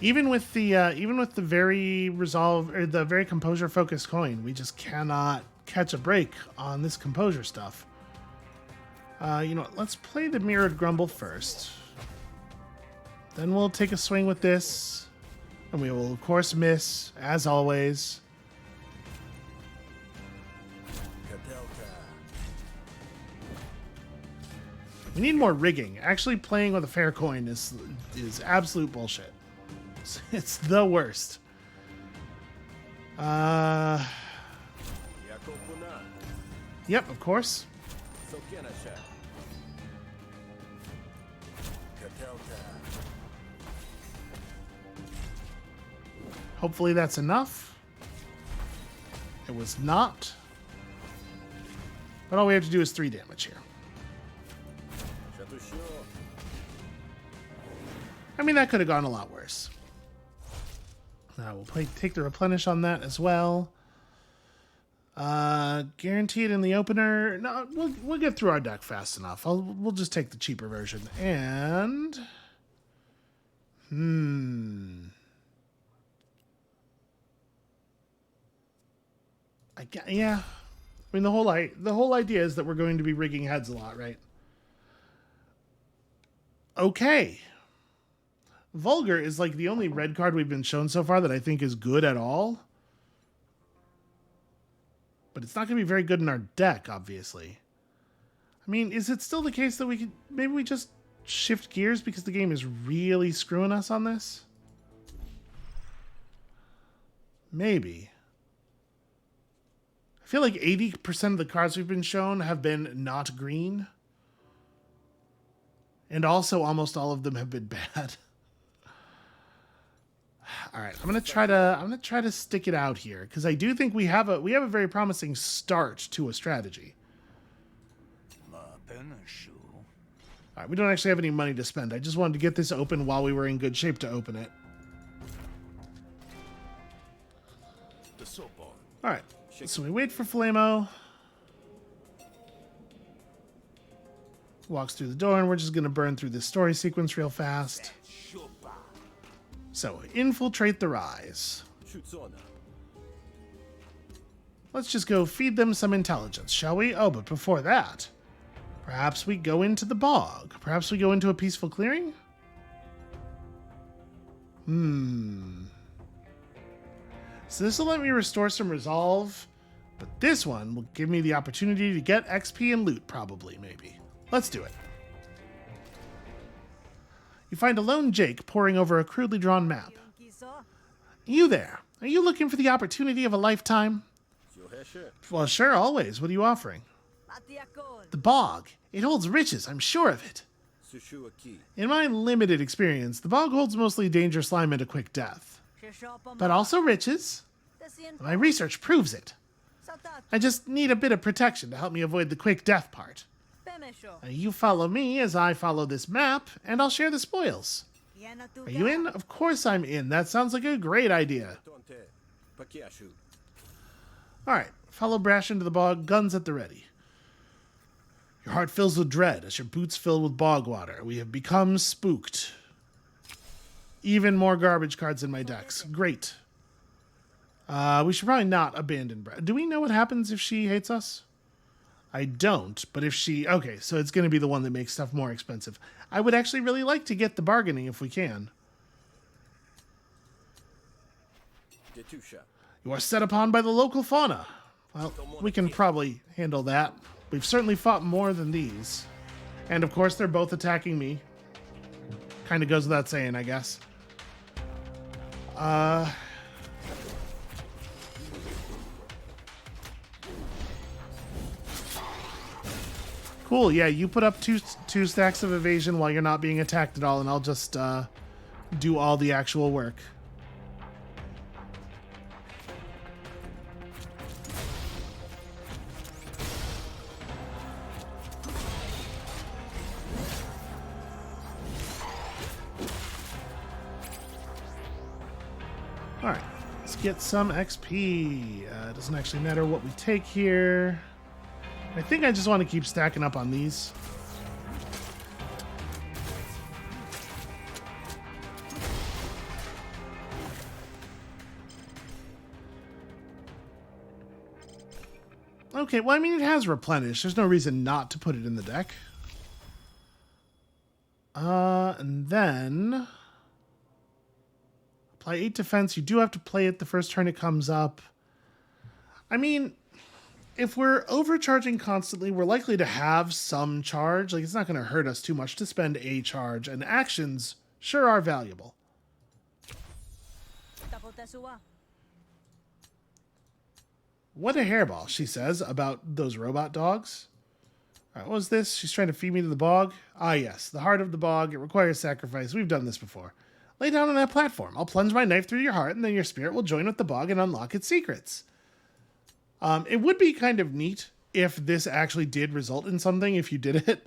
Even with the very resolve or the very composure focused coin, we just cannot catch a break on this composure stuff. You know what? Let's play the mirrored grumble first. Then we'll take a swing with this, and we will of course miss as always. We need more rigging. Actually playing with a fair coin is absolute bullshit. It's the worst. Yep, of course. Hopefully that's enough. It was not. But all we have to do is 3 damage here. I mean, that could have gone a lot worse. We'll take the replenish on that as well. Guaranteed in the opener. No, we'll get through our deck fast enough. We'll just take the cheaper version. And yeah. I mean, the whole idea is that we're going to be rigging heads a lot, right? Okay. Vulgar is like the only red card we've been shown so far that I think is good at all. But it's not going to be very good in our deck, obviously. I mean, is it still the case that we could... Maybe we just shift gears because the game is really screwing us on this? Maybe. I feel like 80% of the cards we've been shown have been not green. And also almost all of them have been bad. All right, I'm gonna try to stick it out here because I do think we have a very promising start to a strategy. All right, we don't actually have any money to spend. I just wanted to get this open while we were in good shape to open it. All right, so we wait for Flamo. Walks through the door, and we're just gonna burn through this story sequence real fast. So, infiltrate the Rise. Let's just go feed them some intelligence, shall we? Oh, but before that, perhaps we go into the bog. Perhaps we go into a peaceful clearing? So this will let me restore some resolve, but this one will give me the opportunity to get XP and loot, probably, maybe. Let's do it. You find a lone Jake poring over a crudely drawn map. You there. Are you looking for the opportunity of a lifetime? Well, sure, always. What are you offering? The bog. It holds riches, I'm sure of it. In my limited experience, the bog holds mostly danger, slime, and a quick death. But also riches. My research proves it. I just need a bit of protection to help me avoid the quick death part. You follow me as I follow this map, and I'll share the spoils. Are you in? Of course I'm in. That sounds like a great idea. Alright, follow Brash into the bog, guns at the ready. Your heart fills with dread as your boots fill with bog water. We have become spooked. Even more garbage cards in my decks. Great. We should probably not abandon Brash. Do we know what happens if she hates us? I don't, but if she... Okay, so it's going to be the one that makes stuff more expensive. I would actually really like to get the bargaining if we can. You are set upon by the local fauna. Well, we can probably handle that. We've certainly fought more than these. And of course, they're both attacking me. Kind of goes without saying, I guess. Cool, yeah, you put up two stacks of evasion while you're not being attacked at all, and I'll just do all the actual work. Alright, let's get some XP. It doesn't actually matter what we take here. I think I just want to keep stacking up on these. Okay, well, I mean, it has replenished. There's no reason not to put it in the deck. And then... apply 8 defense. You do have to play it the first turn it comes up. I mean... if we're overcharging constantly, we're likely to have some charge. Like, it's not going to hurt us too much to spend a charge, and actions sure are valuable. What a hairball, she says about those robot dogs. All right, what was this? She's trying to feed me to the bog? Ah, yes, the heart of the bog. It requires sacrifice. We've done this before. Lay down on that platform. I'll plunge my knife through your heart, and then your spirit will join with the bog and unlock its secrets. It would be kind of neat if this actually did result in something if you did it.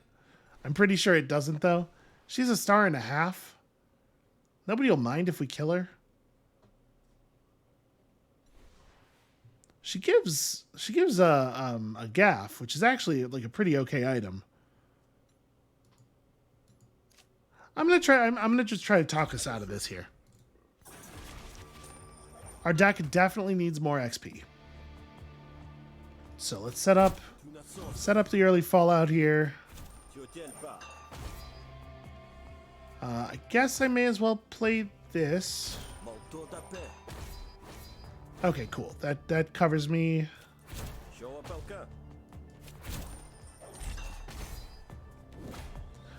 I'm pretty sure it doesn't, though. She's a 1.5 stars. Nobody will mind if we kill her. She gives a gaff, which is actually like a pretty okay item. I'm gonna just try to talk us out of this here. Our deck definitely needs more XP. So let's set up the early fallout here. I guess I may as well play this. Okay, cool. That covers me.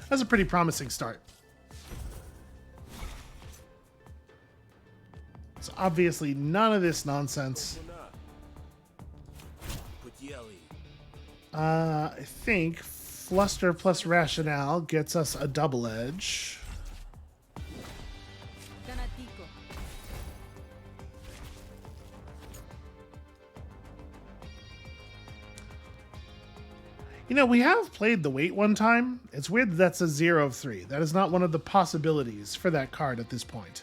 That's a pretty promising start. So obviously none of this nonsense. I think Fluster plus Rationale gets us a double edge. You know, we have played the Wait one time. It's weird that that's a 0 of 3. That is not one of the possibilities for that card at this point.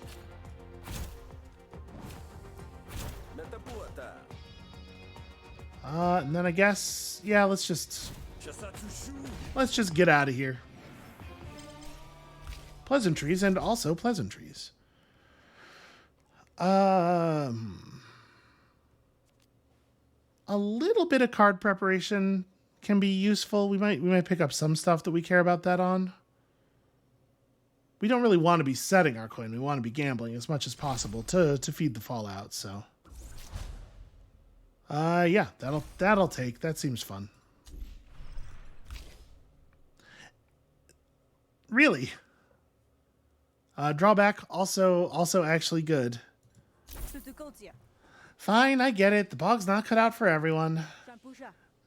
And then I guess, yeah, let's just get out of here. Pleasantries and also pleasantries. A little bit of card preparation can be useful. We might pick up some stuff that we care about that on. We don't really want to be setting our coin. We want to be gambling as much as possible to feed the fallout, so. Yeah, that'll take. That seems fun. Really? Drawback also actually good. Fine, I get it. The bog's not cut out for everyone.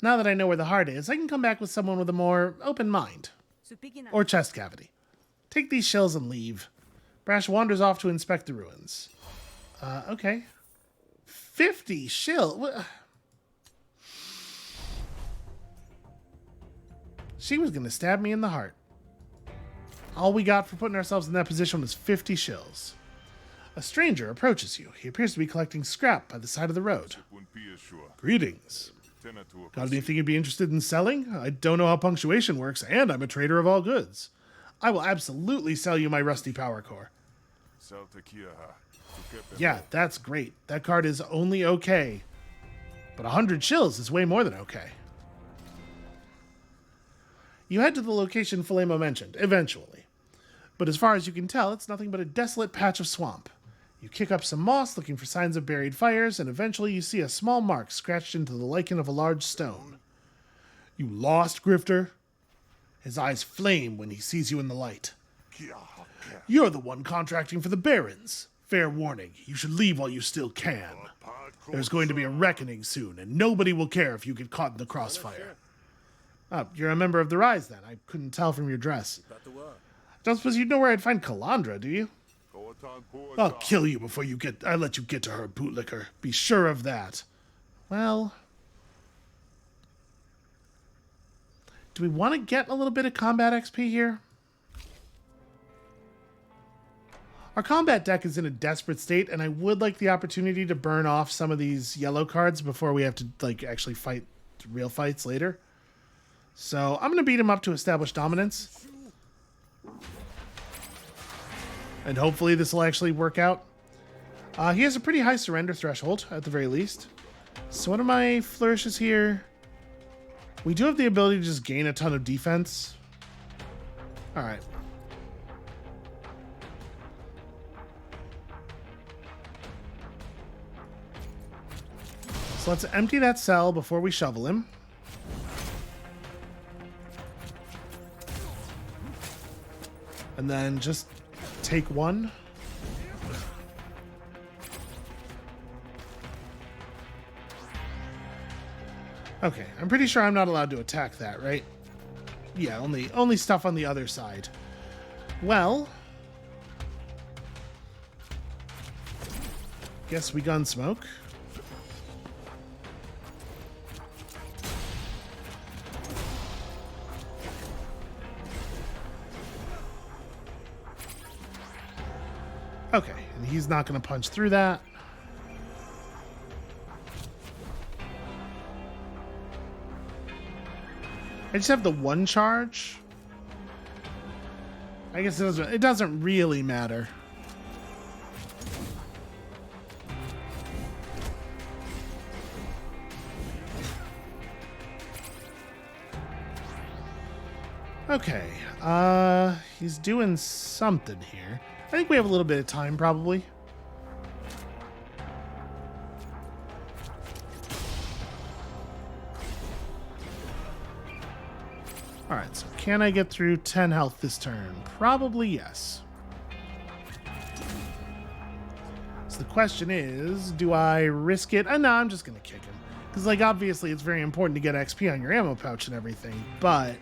Now that I know where the heart is, I can come back with someone with a more open mind. Or chest cavity. Take these shells and leave. Brash wanders off to inspect the ruins. Okay. 50 shill. She was going to stab me in the heart. All we got for putting ourselves in that position was 50 shills. A stranger approaches you. He appears to be collecting scrap by the side of the road. Greetings. Got anything you'd be interested in selling? I don't know how punctuation works, and I'm a trader of all goods. I will absolutely sell you my rusty power core. Yeah, that's great. That card is only okay. But 100 shills is way more than okay. You head to the location Philemo mentioned, eventually. But as far as you can tell, it's nothing but a desolate patch of swamp. You kick up some moss looking for signs of buried fires, and eventually you see a small mark scratched into the lichen of a large stone. You lost, Grifter? His eyes flame when he sees you in the light. You're the one contracting for the Barons. Fair warning, you should leave while you still can. There's going to be a reckoning soon, and nobody will care if you get caught in the crossfire. Oh, you're a member of the Rise, then. I couldn't tell from your dress. Don't suppose you'd know where I'd find Calandra, do you? I'll kill you before I let you get to her, bootlicker. Be sure of that. Well, do we want to get a little bit of combat XP here? Our combat deck is in a desperate state, and I would like the opportunity to burn off some of these yellow cards before we have to actually fight real fights later. So I'm going to beat him up to establish dominance. And hopefully this will actually work out. He has a pretty high surrender threshold, at the very least. So what are my flourishes here? We do have the ability to just gain a ton of defense. Alright. So let's empty that cell before we shovel him. And then just take one. Okay, I'm pretty sure I'm not allowed to attack that, right? Yeah, only stuff on the other side. Well, guess we gunsmoke. Okay, and he's not going to punch through that. I just have the one charge. I guess it doesn't really matter. Okay, he's doing something here. I think we have a little bit of time, probably. Alright, so can I get through 10 health this turn? Probably yes. So the question is, do I risk it? No, I'm just going to kick him. Because, like, obviously it's very important to get XP on your ammo pouch and everything, but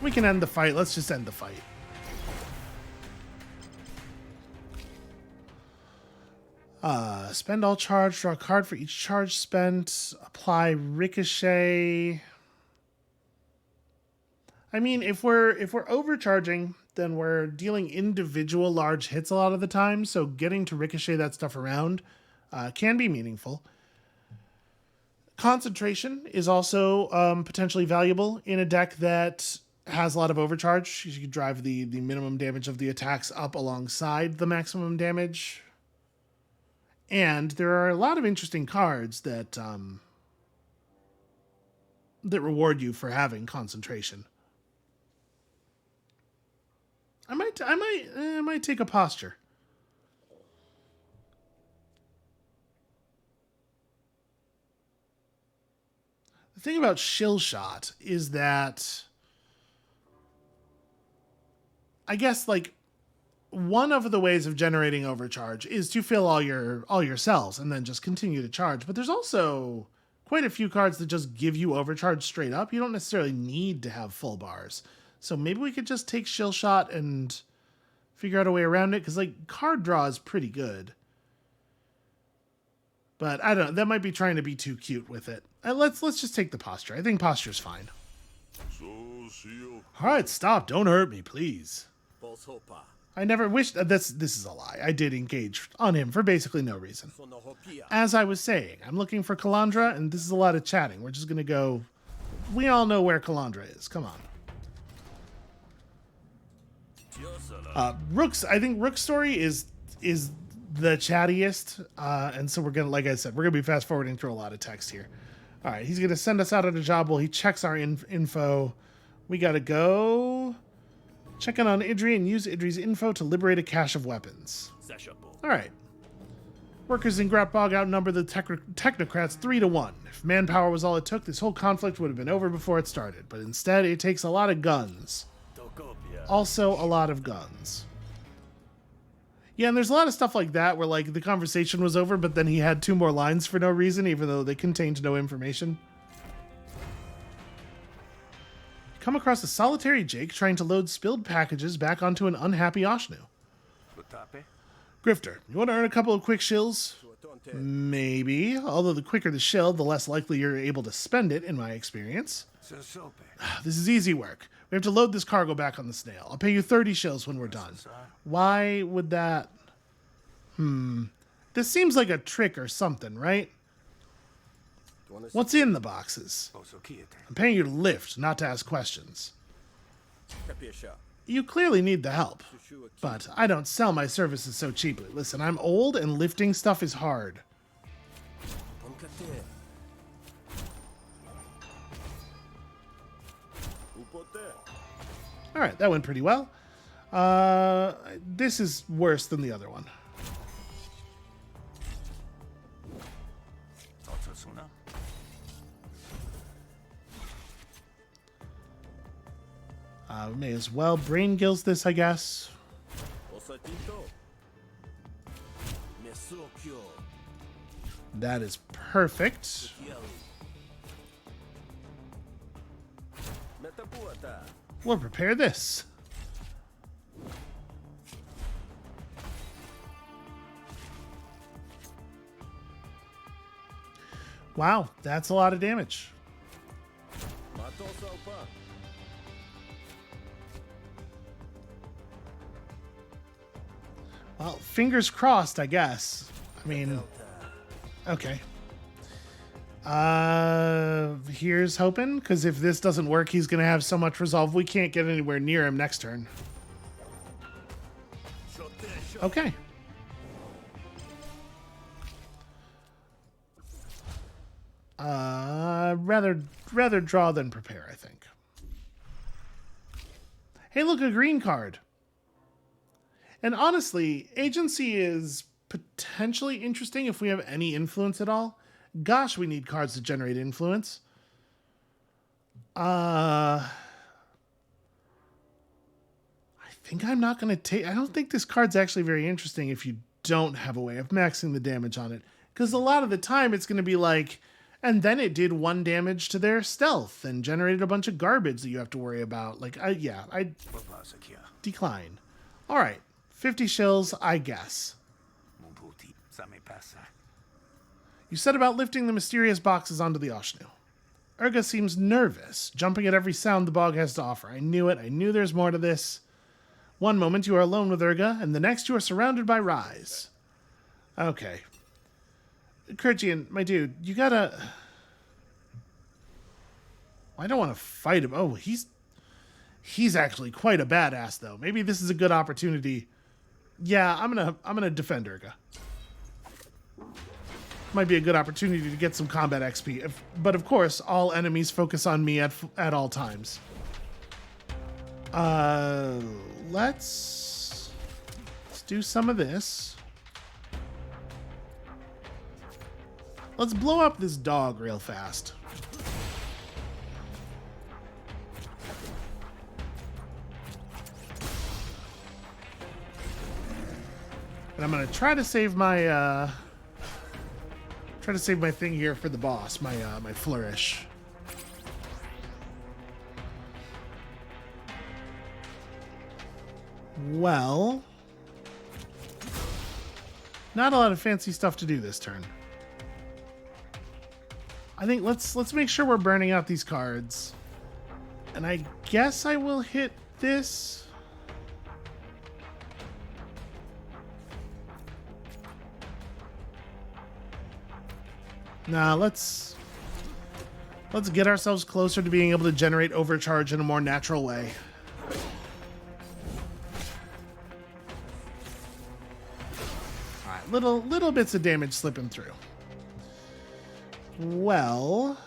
we can end the fight. Let's just end the fight. Spend all charge, draw a card for each charge spent, apply ricochet. I mean, if we're overcharging, then we're dealing individual large hits a lot of the time, so getting to ricochet that stuff around can be meaningful. Concentration is also potentially valuable in a deck that has a lot of overcharge. You can drive the minimum damage of the attacks up alongside the maximum damage. And there are a lot of interesting cards that that reward you for having concentration. I might take a posture. The thing about shill shot is that I guess like one of the ways of generating overcharge is to fill all your cells and then just continue to charge. But there's also quite a few cards that just give you overcharge straight up. You don't necessarily need to have full bars. So maybe we could just take shill shot and figure out a way around it, because like card draw is pretty good. But I don't know, that might be trying to be too cute with it. Let's just take the posture. I think posture's fine. Alright, stop. Don't hurt me, please. I never wished... This is a lie. I did engage on him for basically no reason. As I was saying, I'm looking for Kalandra, and this is a lot of chatting. We're just going to go... We all know where Kalandra is. Come on. Rook's... I think Rook's story is the chattiest, and so we're going to... Like I said, we're going to be fast-forwarding through a lot of text here. Alright, he's going to send us out on a job while he checks our info. We got to go... Check in on Idri and use Idri's info to liberate a cache of weapons. Alright. Workers in Grout Bog outnumber the technocrats 3-1. If manpower was all it took, this whole conflict would have been over before it started. But instead, it takes a lot of guns. Also, a lot of guns. Yeah, and there's a lot of stuff like that where, like, the conversation was over, but then he had 2 more lines for no reason, even though they contained no information. Come across a solitary Jake trying to load spilled packages back onto an unhappy Oshnu. Grifter, you want to earn a couple of quick shills? Maybe, although the quicker the shill, the less likely you're able to spend it, in my experience. This is easy work. We have to load this cargo back on the snail. I'll pay you 30 shills when we're done. Why would that... This seems like a trick or something, right? What's in the boxes? I'm paying you to lift, not to ask questions. You clearly need the help, but I don't sell my services so cheaply. Listen, I'm old and lifting stuff is hard. Alright, that went pretty well. This is worse than the other one. We may as well brain gills this, I guess. That is perfect. We'll prepare this. Wow, that's a lot of damage. Well, fingers crossed, I guess. I mean, okay. Here's hoping, because if this doesn't work, he's going to have so much resolve we can't get anywhere near him next turn. Okay. Rather draw than prepare, I think. Hey, look, a green card. And honestly, agency is potentially interesting if we have any influence at all. Gosh, we need cards to generate influence. I think I'm not going to take... I don't think this card's actually very interesting if you don't have a way of maxing the damage on it. Because a lot of the time it's going to be like... And then it did 1 damage to their stealth and generated a bunch of garbage that you have to worry about. Like, I decline. All right. 50 shills, I guess. You said about lifting the mysterious boxes onto the Oshnu. Urga seems nervous, jumping at every sound the bog has to offer. I knew it. I knew there's more to this. One moment you are alone with Urga, and the next you are surrounded by Rise. Okay. Kurtian, my dude, you gotta... I don't want to fight him. Oh, he's actually quite a badass, though. Maybe this is a good opportunity. Yeah, I'm gonna defend Urga. Might be a good opportunity to get some combat XP. But of course, all enemies focus on me at all times. Let's do some of this. Let's blow up this dog real fast. And I'm gonna try to save my thing here for the boss, my flourish. Well, not a lot of fancy stuff to do this turn. I think let's make sure we're burning out these cards. And I guess I will hit this. Nah, let's get ourselves closer to being able to generate overcharge in a more natural way. All right, little bits of damage slipping through. Well,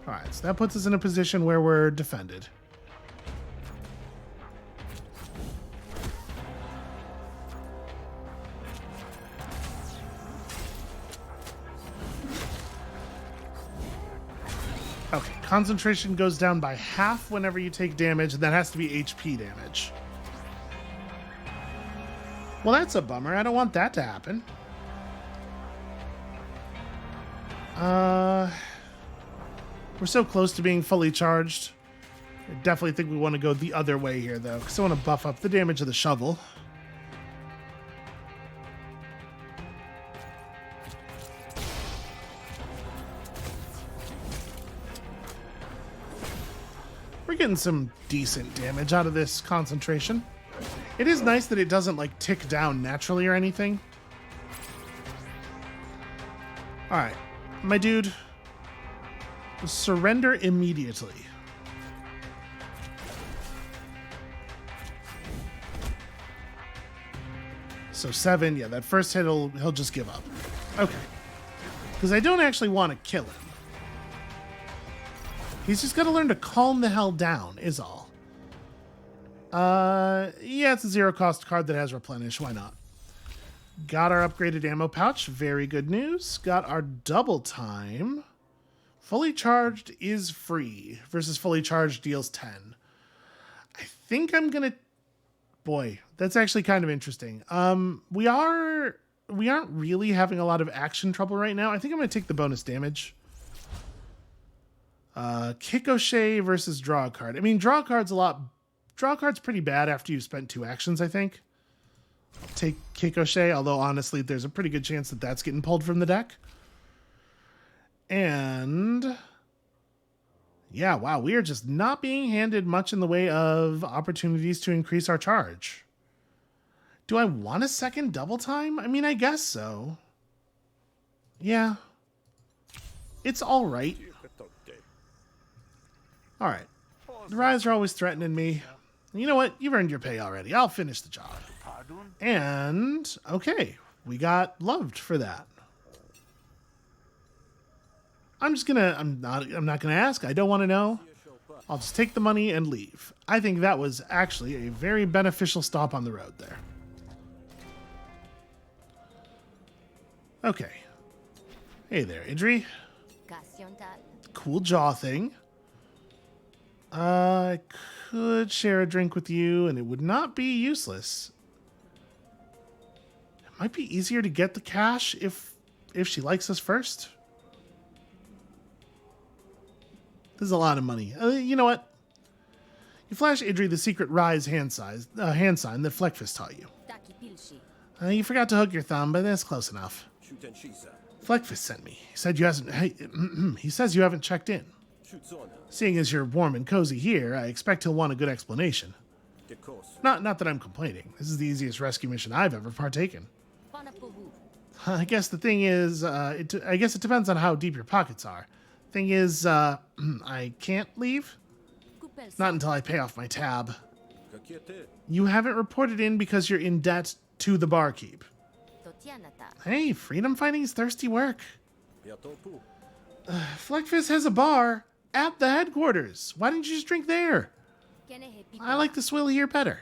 all right, so that puts us in a position where we're defended. Okay, concentration goes down by half whenever you take damage, and that has to be HP damage. Well, that's a bummer. I don't want that to happen. We're so close to being fully charged. I definitely think we want to go the other way here, though, because I want to buff up the damage of the shovel. We're getting some decent damage out of this concentration. It is nice that it doesn't, like, tick down naturally or anything. Alright, my dude. Surrender immediately. So 7, yeah, that first hit he'll just give up. Okay. Because I don't actually want to kill him. He's just got to learn to calm the hell down, is all. Yeah, it's a 0-cost card that has Replenish. Why not? Got our upgraded ammo pouch. Very good news. Got our double time. Fully charged is free versus fully charged deals 10. I think I'm going to... Boy, that's actually kind of interesting. We aren't really having a lot of action trouble right now. I think I'm going to take the bonus damage. Kick O'Shea versus draw a card. I mean, draw a card's pretty bad after you've spent 2 actions, I think. I'll take Kick O'Shea, although honestly, there's a pretty good chance that that's getting pulled from the deck. And yeah, wow, we are just not being handed much in the way of opportunities to increase our charge. Do I want a second double time? I mean, I guess so. Yeah. It's all right. All right. The Rise are always threatening me. You know what? You've earned your pay already. I'll finish the job. And, okay. we got loved for that. I'm not gonna ask. I don't want to know. I'll just take the money and leave. I think that was actually a very beneficial stop on the road there. Okay. Hey there, Idri. Cool jaw thing. I could share a drink with you, and it would not be useless. It might be easier to get the cash if she likes us first. This is a lot of money. You know what? You flash Idri the secret rise hand sign that Fleckfist taught you. You forgot to hook your thumb, but that's close enough. Fleckfist sent me. He said he says you haven't checked in. Seeing as you're warm and cozy here, I expect he'll want a good explanation. Not that I'm complaining. This is the easiest rescue mission I've ever partaken. I guess the thing is, I guess it depends on how deep your pockets are. Thing is, I can't leave. Not until I pay off my tab. You haven't reported in because you're in debt to the barkeep. Hey, freedom fighting's thirsty work. Fleckfist has a bar at the headquarters. Why didn't you just drink there? I like the swill here better.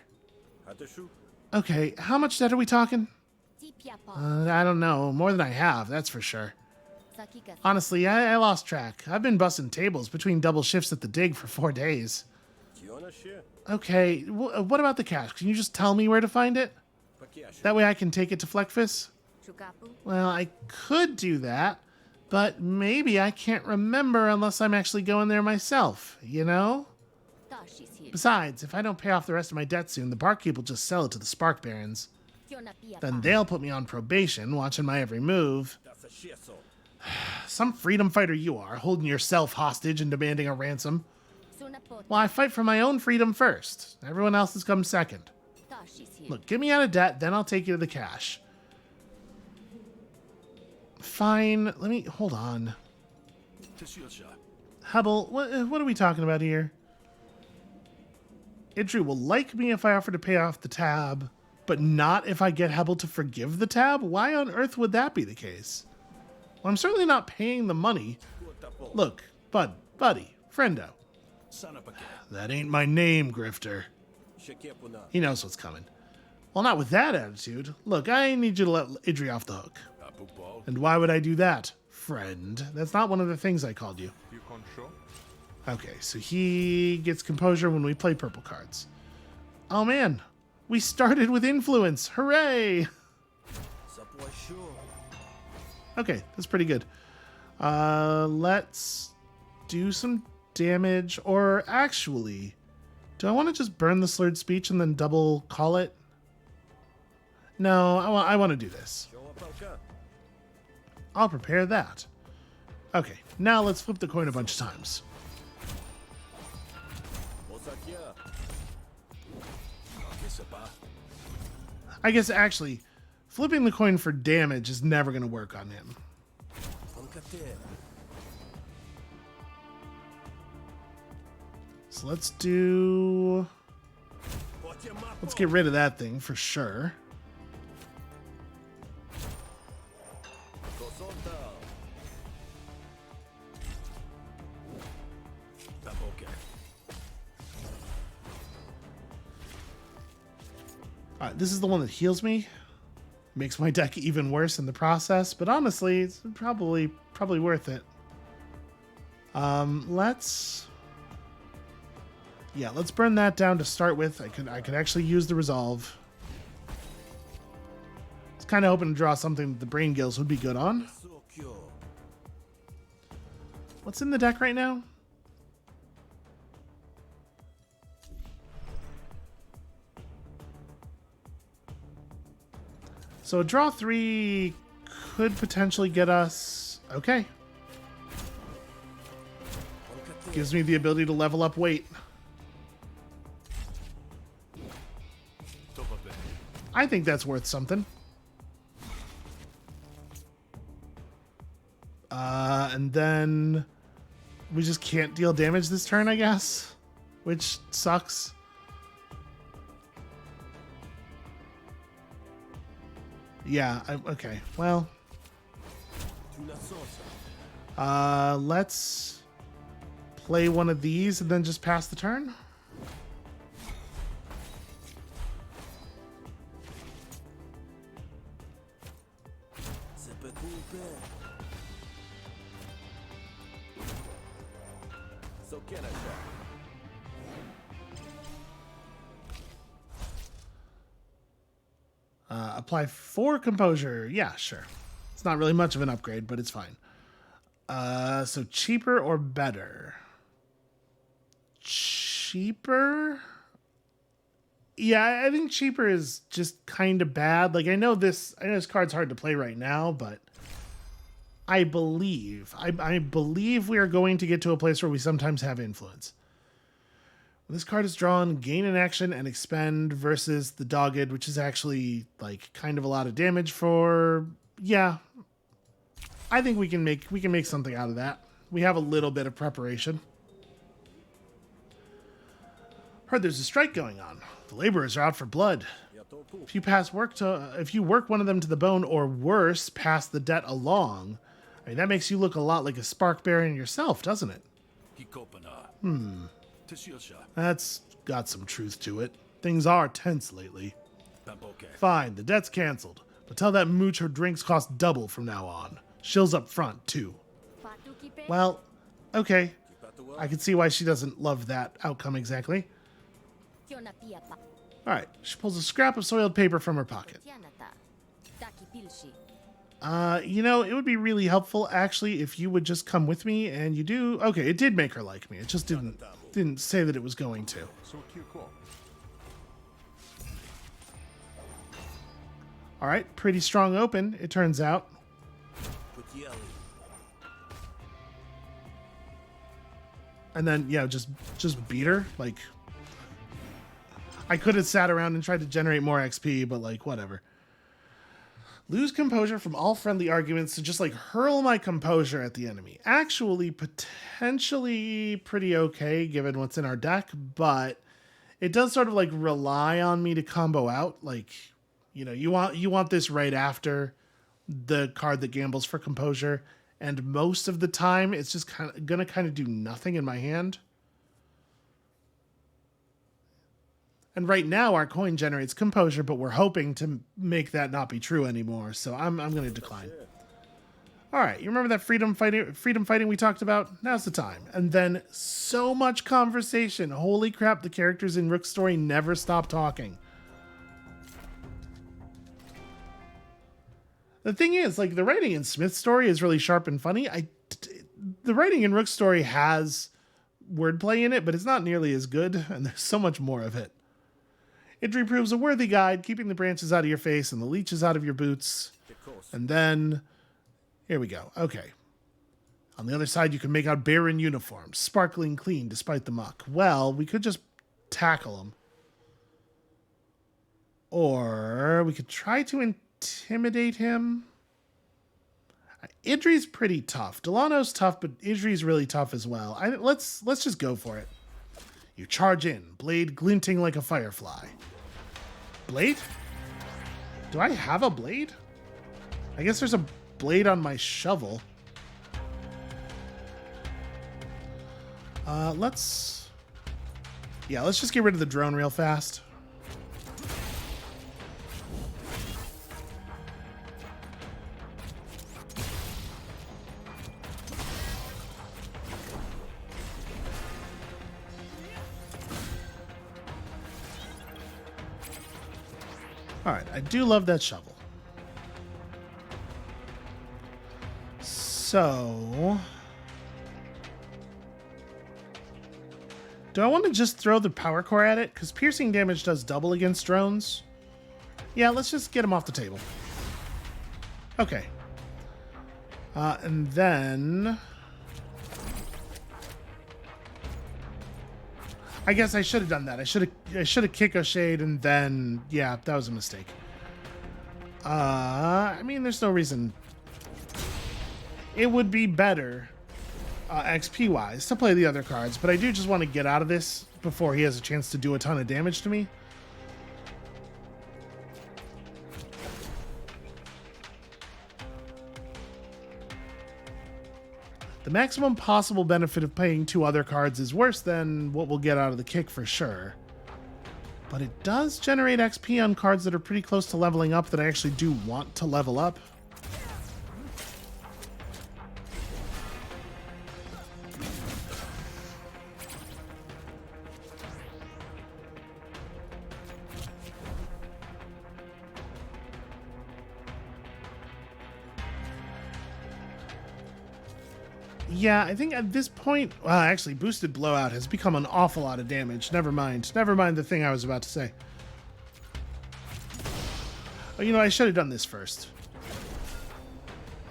Okay, how much debt are we talking? I don't know. More than I have, that's for sure. Honestly, I lost track. I've been busting tables between double shifts at the dig for 4 days. Okay, what about the cash? Can you just tell me where to find it? That way I can take it to Fleckfist? Well, I could do that, but maybe I can't remember unless I'm actually going there myself, you know? Besides, if I don't pay off the rest of my debt soon, the barkeep will just sell it to the Spark Barons. Then they'll put me on probation, watching my every move. Some freedom fighter you are, holding yourself hostage and demanding a ransom. Well, I fight for my own freedom first. Everyone else's comes second. Look, get me out of debt, then I'll take you to the cash. Fine, let me... Hold on. Hubble, what are we talking about here? Idri will like me if I offer to pay off the tab, but not if I get Hebel to forgive the tab? Why on earth would that be the case? Well, I'm certainly not paying the money. Look, buddy, friendo. That ain't my name, Grifter. He knows what's coming. Well, not with that attitude. Look, I need you to let Idri off the hook. And why would I do that, friend? That's not one of the things I called you. Okay, so he gets composure when we play purple cards. Oh man, we started with influence. Hooray! Okay, that's pretty good. Let's do some damage, or actually, do I want to just burn the slurred speech and then double call it? No, I want to do this. I'll prepare that. Okay, now let's flip the coin a bunch of times. I guess actually, flipping the coin for damage is never going to work on him. So let's get rid of that thing for sure. This is the one that heals me. Makes my deck even worse in the process, but honestly, it's probably worth it. Let's burn that down to start with. I could actually use the resolve. I was kind of hoping to draw something that the Brain Gills would be good on. What's in the deck right now? So a draw 3 could potentially get us... Okay. Gives me the ability to level up weight. I think that's worth something. And then we just can't deal damage this turn, I guess, which sucks. Yeah, okay. Well, let's play one of these and then just pass the turn. Apply 4 composure. Yeah, sure. It's not really much of an upgrade, but it's fine. So cheaper or better? Cheaper? Yeah, I think cheaper is just kind of bad. Like I know this card's hard to play right now, but I believe we are going to get to a place where we sometimes have influence. When this card is drawn, gain an action and expend versus the Dogged, which is actually like kind of a lot of damage for. Yeah, I think we can make something out of that. We have a little bit of preparation. Heard there's a strike going on. The laborers are out for blood. If you work one of them to the bone, or worse, pass the debt along, I mean that makes you look a lot like a spark baron yourself, doesn't it? That's got some truth to it. Things are tense lately. Fine, the debt's canceled, but tell that mooch her drinks cost double from now on. Shill's up front too. Well, okay. I can see why she doesn't love that outcome exactly. Alright, she pulls a scrap of soiled paper from her pocket. You know, it would be really helpful, actually, if you would just come with me, and you do... Okay, it did make her like me. It just didn't say that it was going to. Alright, pretty strong open, it turns out. And then, yeah, just beat her, like... I could have sat around and tried to generate more XP, but like, whatever. Lose composure from all friendly arguments to just like hurl my composure at the enemy. Actually, potentially pretty okay given what's in our deck, but it does sort of like rely on me to combo out. Like, you know, you want this right after the card that gambles for composure, and most of the time it's just gonna do nothing in my hand. And right now our coin generates composure, but we're hoping to make that not be true anymore. So I'm going to decline. All right, you remember that freedom fighting we talked about? Now's the time. And then so much conversation. Holy crap, the characters in Rook's story never stop talking. The thing is, like, the writing in Smith's story is really sharp and funny. The writing in Rook's story has wordplay in it, but it's not nearly as good, and there's so much more of it. Idri proves a worthy guide, keeping the branches out of your face and the leeches out of your boots. And then, here we go. Okay. On the other side, you can make out Baron uniforms, sparkling clean despite the muck. Well, we could just tackle them. Or we could try to intimidate him. Idri's pretty tough. Delano's tough, but Idri's really tough as well. Let's just go for it. You charge in, blade glinting like a firefly. Blade? Do I have a blade? I guess there's a blade on my shovel. Let's just get rid of the drone real fast. Alright, I do love that shovel. So... do I want to just throw the power core at it? Because piercing damage does double against drones. Yeah, let's just get him off the table. Okay. And then... I guess I should have done that. I should have Kikoshade and then, yeah, that was a mistake. I mean, there's no reason. It would be better, XP-wise, to play the other cards, but I do just want to get out of this before he has a chance to do a ton of damage to me. The maximum possible benefit of paying 2 other cards is worse than what we'll get out of the kick for sure. But it does generate XP on cards that are pretty close to leveling up that I actually do want to level up. Yeah, I think at this point, well, actually, boosted blowout has become an awful lot of damage. Never mind. Never mind the thing I was about to say. Oh, you know, I should have done this first.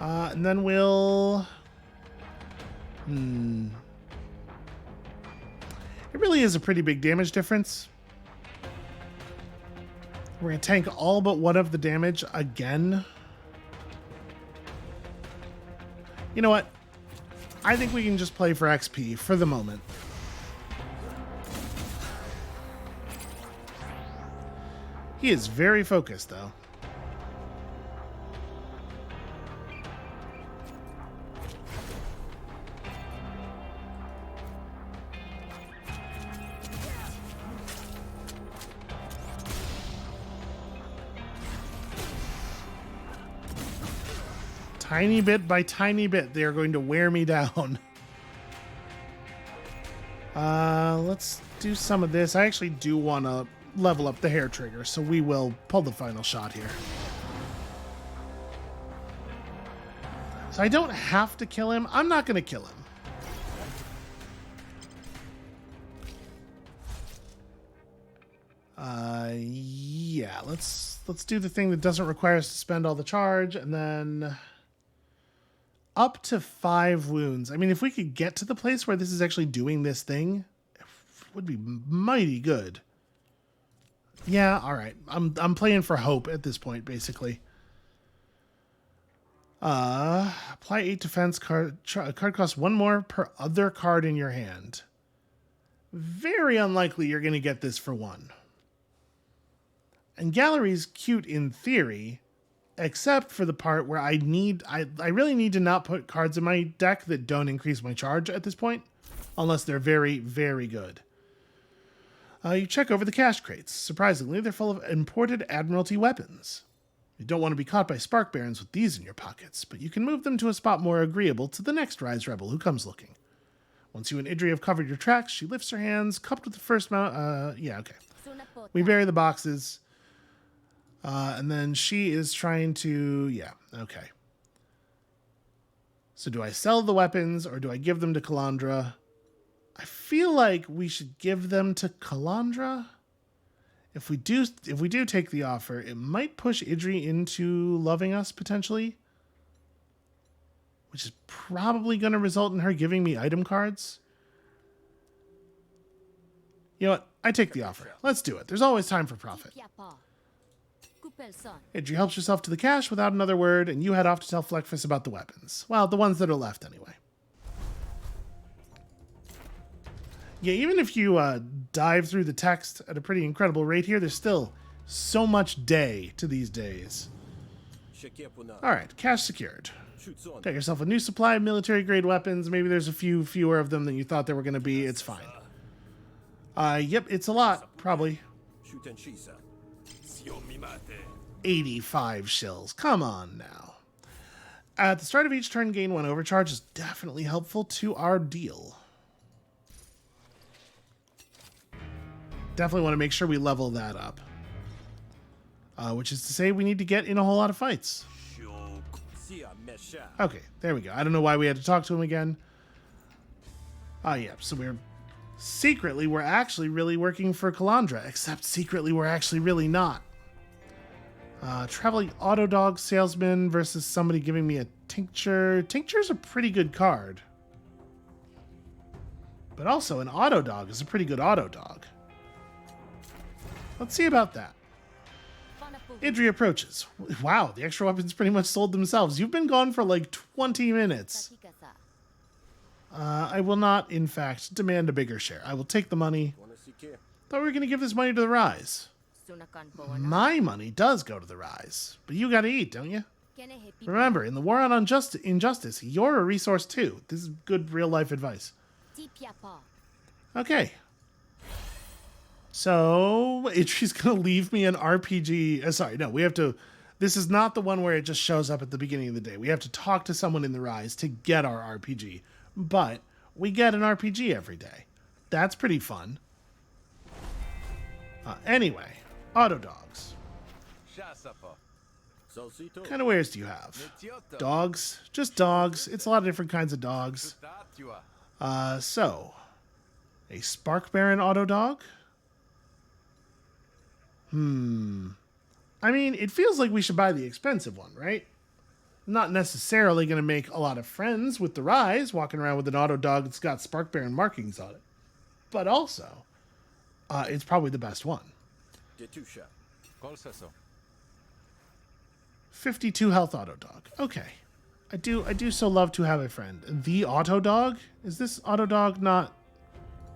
And then we'll... It really is a pretty big damage difference. We're going to tank all but one of the damage again. You know what? I think we can just play for XP for the moment. He is very focused, though. Tiny bit by tiny bit, they are going to wear me down. Let's do some of this. I actually do want to level up the hair trigger, so we will pull the final shot here. So I don't have to kill him. I'm not going to kill him. Yeah, let's do the thing that doesn't require us to spend all the charge, and then up to 5 wounds. I mean, if we could get to the place where this is actually doing this thing, it would be mighty good. Yeah, all right. I'm playing for hope at this point, basically. Apply 8 defense card. Card costs 1 more per other card in your hand. Very unlikely you're going to get this for 1. And gallery's cute in theory, except for the part where I really need to not put cards in my deck that don't increase my charge at this point, unless they're very, very good. You check over the cash crates. Surprisingly, they're full of imported Admiralty weapons. You don't want to be caught by Spark Barons with these in your pockets, but you can move them to a spot more agreeable to the next Rise Rebel who comes looking. Once you and Idri have covered your tracks, she lifts her hands, cupped with the first mount. Yeah, okay. We bury the boxes. And then she is trying to... Yeah, okay. So do I sell the weapons or do I give them to Kalandra? I feel like we should give them to Kalandra. If we do take the offer, it might push Idri into loving us potentially, which is probably going to result in her giving me item cards. You know what? I take the offer. Let's do it. There's always time for profit. Idri helps herself to the cash without another word, and you head off to tell Fleckfist about the weapons. Well, the ones that are left anyway. Yeah, even if you dive through the text at a pretty incredible rate here, there's still so much day to these days. Alright, cash secured. Got yourself a new supply of military-grade weapons. Maybe there's a few fewer of them than you thought there were going to be. It's fine. Yep, it's a lot, probably. 85 shills. Come on now. At the start of each turn, gain 1 overcharge is definitely helpful to our deal. Definitely want to make sure we level that up. Which is to say we need to get in a whole lot of fights. Okay, there we go. I don't know why we had to talk to him again. Yeah, so we're actually really working for Kalandra, except secretly we're actually really not. Traveling auto dog salesman versus somebody giving me a tincture. Tincture's a pretty good card. But also an auto dog is a pretty good auto dog. Let's see about that. Idri approaches. Wow, the extra weapons pretty much sold themselves. You've been gone for like 20 minutes. I will not, in fact, demand a bigger share. I will take the money. Thought we were going to give this money to the Rise. My money does go to the Rise. But you got to eat, don't you? Remember, in the war on injustice, you're a resource too. This is good real-life advice. Okay. So, she's going to leave me an RPG. Sorry, no, we have to... This is not the one where it just shows up at the beginning of the day. We have to talk to someone in the Rise to get our RPG. But we get an RPG every day. That's pretty fun. Anyway, auto dogs. What kind of wares do you have? Dogs? Just dogs. It's a lot of different kinds of dogs. So, a Spark Baron auto dog? I mean, it feels like we should buy the expensive one, right? Not necessarily going to make a lot of friends with the Rise, walking around with an auto dog that's got Spark Baron markings on it. But also, it's probably the best one. 52 health auto dog. Okay. I do so love to have a friend. The auto dog? Is this auto dog not...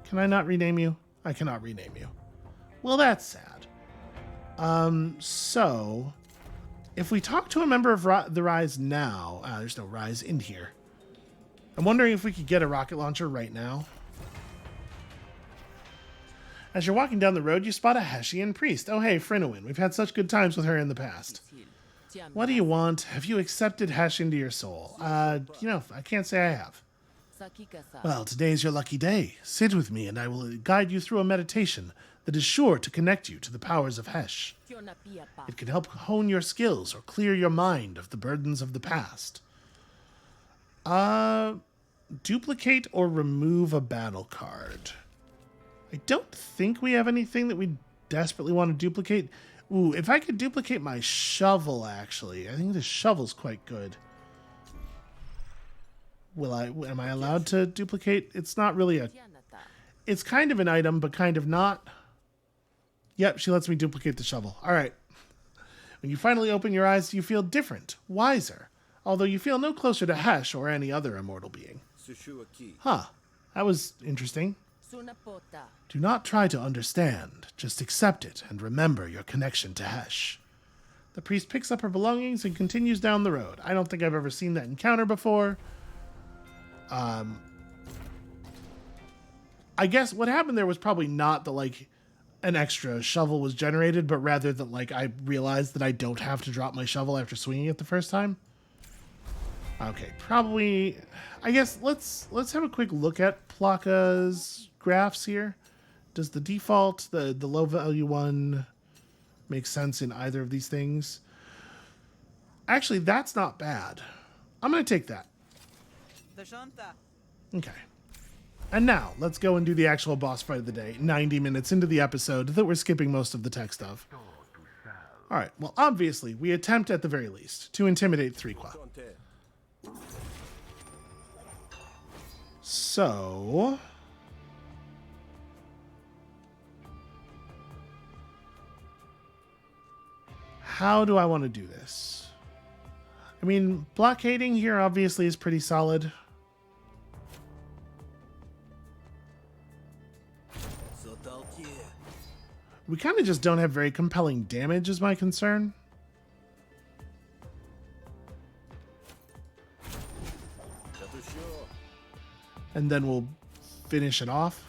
Can I not rename you? I cannot rename you. Well, that's sad. So, if we talk to a member of the Rise now... there's no Rise in here. I'm wondering if we could get a rocket launcher right now. As you're walking down the road, you spot a Hessian priest. Oh, hey, Frinowin. We've had such good times with her in the past. What do you want? Have you accepted Hesh into your soul? I can't say I have. Well, today's your lucky day. Sit with me and I will guide you through a meditation that is sure to connect you to the powers of Hesh. It can help hone your skills or clear your mind of the burdens of the past. Duplicate or remove a battle card. I don't think we have anything that we desperately want to duplicate. Ooh, if I could duplicate my shovel, actually. I think the shovel's quite good. Am I allowed to duplicate? It's not really a... It's kind of an item, but kind of not. Yep, she lets me duplicate the shovel. All right. When you finally open your eyes, you feel different, wiser. Although you feel no closer to Hesh or any other immortal being. Huh. That was interesting. Do not try to understand. Just accept it and remember your connection to Hesh. The priest picks up her belongings and continues down the road. I don't think I've ever seen that encounter before. I guess what happened there was probably not that, an extra shovel was generated, but rather that, I realized that I don't have to drop my shovel after swinging it the first time. Okay, probably... I guess let's have a quick look at Pluck's graphs here. Does the default, the low value one, make sense in either of these things? Actually, that's not bad. I'm going to take that. Okay. And now, let's go and do the actual boss fight of the day, 90 minutes into the episode that we're skipping most of the text of. Alright, well, obviously, we attempt at the very least to intimidate Threequa. So... how do I want to do this? I mean, blockading here obviously is pretty solid. We kind of just don't have very compelling damage is my concern. And then we'll finish it off.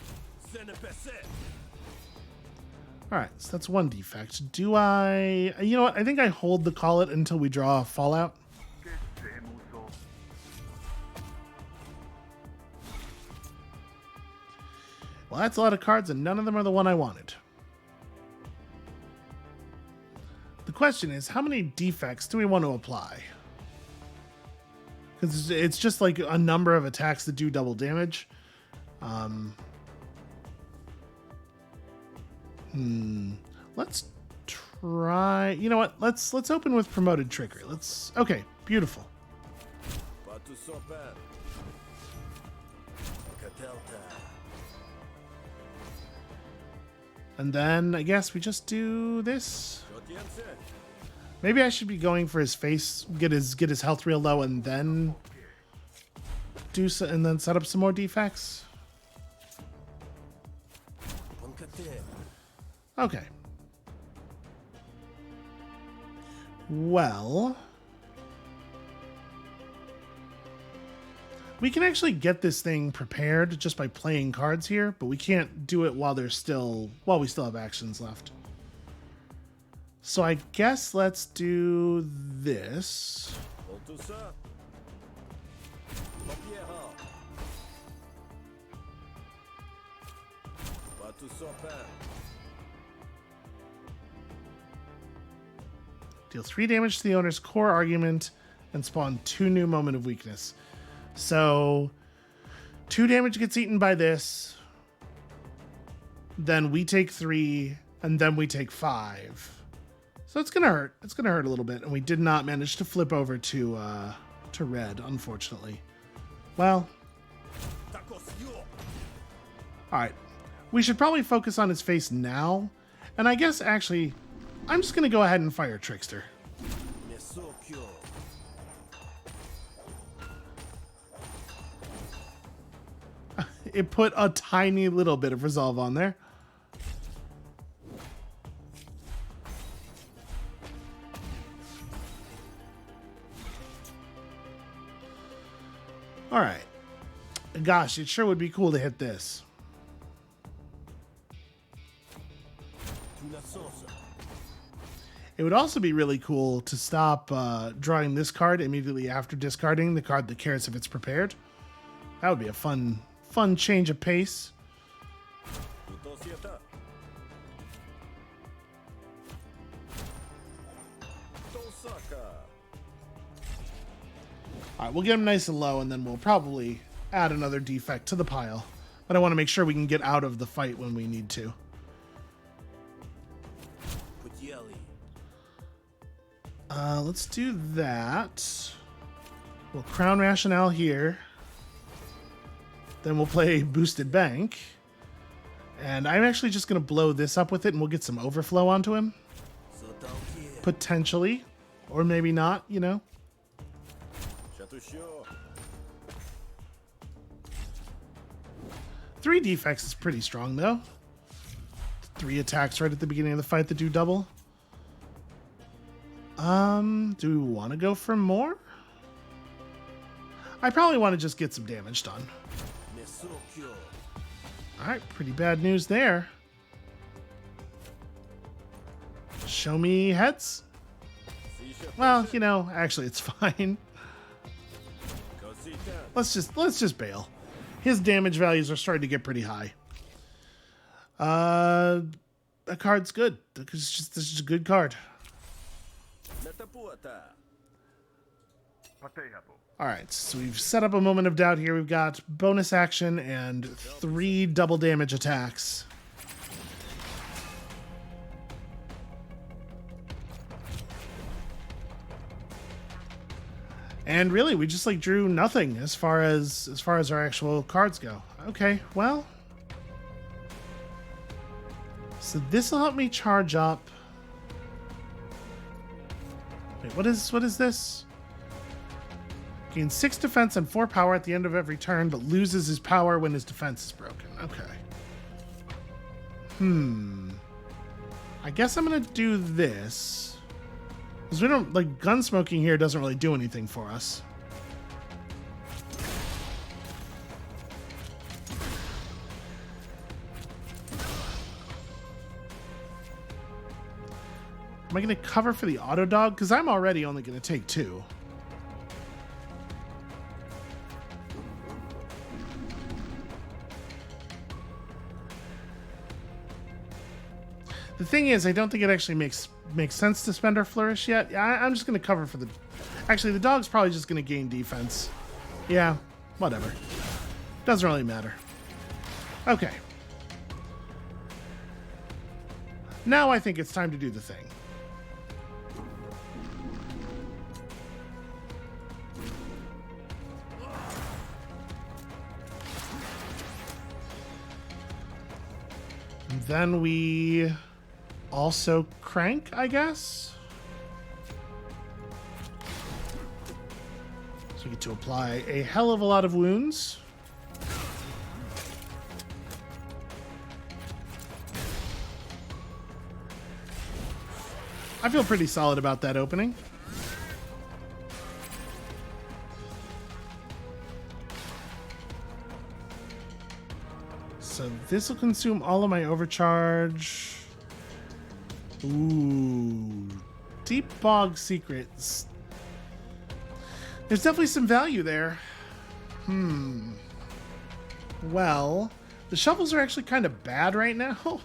Alright, so that's one defect. Do I... You know what? I think I hold the call it until we draw a Fallout. Well, that's a lot of cards, and none of them are the one I wanted. The question is, how many defects do we want to apply? Because it's just like a number of attacks that do double damage. Let's try... You know what? Let's open with Promoted Trickery. Okay, beautiful. And then I guess we just do this. Maybe I should be going for his face, get his health real low, and then set up some more defects. Okay. Well, We can actually get this thing prepared just by playing cards here, but we can't do it while we still have actions left. So I guess let's do this. Deal 3 damage to the owner's core argument and spawn 2 new moment of weakness. So 2 damage gets eaten by this, then we take 3, and then we take 5. So it's gonna hurt. It's gonna hurt a little bit, and we did not manage to flip over to red, unfortunately. Well, all right. We should probably focus on his face now, and I guess actually, I'm just gonna go ahead and fire Trickster. It put a tiny little bit of resolve on there. All right. Gosh, it sure would be cool to hit this. It would also be really cool to stop drawing this card immediately after discarding the card that cares if it's prepared. That would be a fun change of pace. All right, we'll get him nice and low, and then we'll probably add another defect to the pile. But I want to make sure we can get out of the fight when we need to. Let's do that. We'll Crown Rationale here. Then we'll play Boosted Bank. And I'm actually just going to blow this up with it, and we'll get some overflow onto him. Potentially. Or maybe not, you know. 3 defects is pretty strong, though. 3 attacks right at the beginning of the fight that do double. Do we want to go for more? I probably want to just get some damage done. Alright, pretty bad news there. Show me heads? Well, you know, actually it's fine. Let's just bail. His damage values are starting to get pretty high. That card's good. This is a good card. Alright, so we've set up a moment of doubt here. We've got bonus action and 3 double damage attacks. And really, we just like drew nothing as far as our actual cards go. Okay, well. So this will help me charge up. Wait, what is this? Gains 6 defense and 4 power at the end of every turn, but loses his power when his defense is broken. Okay. I guess I'm gonna do this. Because we don't, like, gunsmoking here doesn't really do anything for us. Am I going to cover for the auto dog? Because I'm already only going to take 2. The thing is, I don't think it actually makes sense to spend our flourish yet. I'm just going to cover for the... Actually, the dog's probably just going to gain defense. Yeah, whatever. Doesn't really matter. Okay. Now I think it's time to do the thing. And then we also crank, I guess. So we get to apply a hell of a lot of wounds. I feel pretty solid about that opening. so this will consume all of my overcharge. Ooh, deep bog secrets. There's definitely some value there. Well, the shovels are actually kind of bad right now.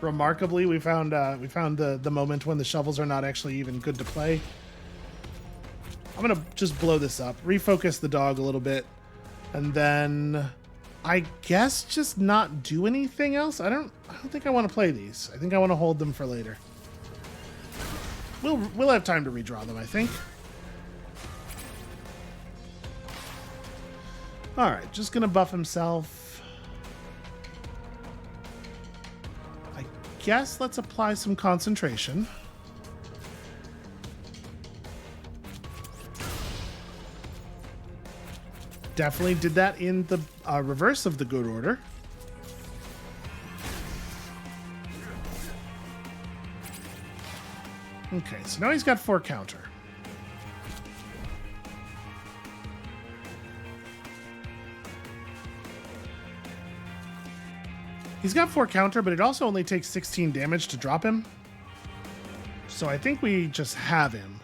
Remarkably, we found the moment when the shovels are not actually even good to play. I'm gonna just blow this up, refocus the dog a little bit, and then I guess just not do anything else. I don't think I want to play these. I think I want to hold them for later. We'll have time to redraw them, I think. All right, just gonna buff himself. I guess let's apply some concentration. Definitely did that in the reverse of the good order. Okay, so now he's got 4 counter. He's got 4 counter, but it also only takes 16 damage to drop him. So I think we just have him.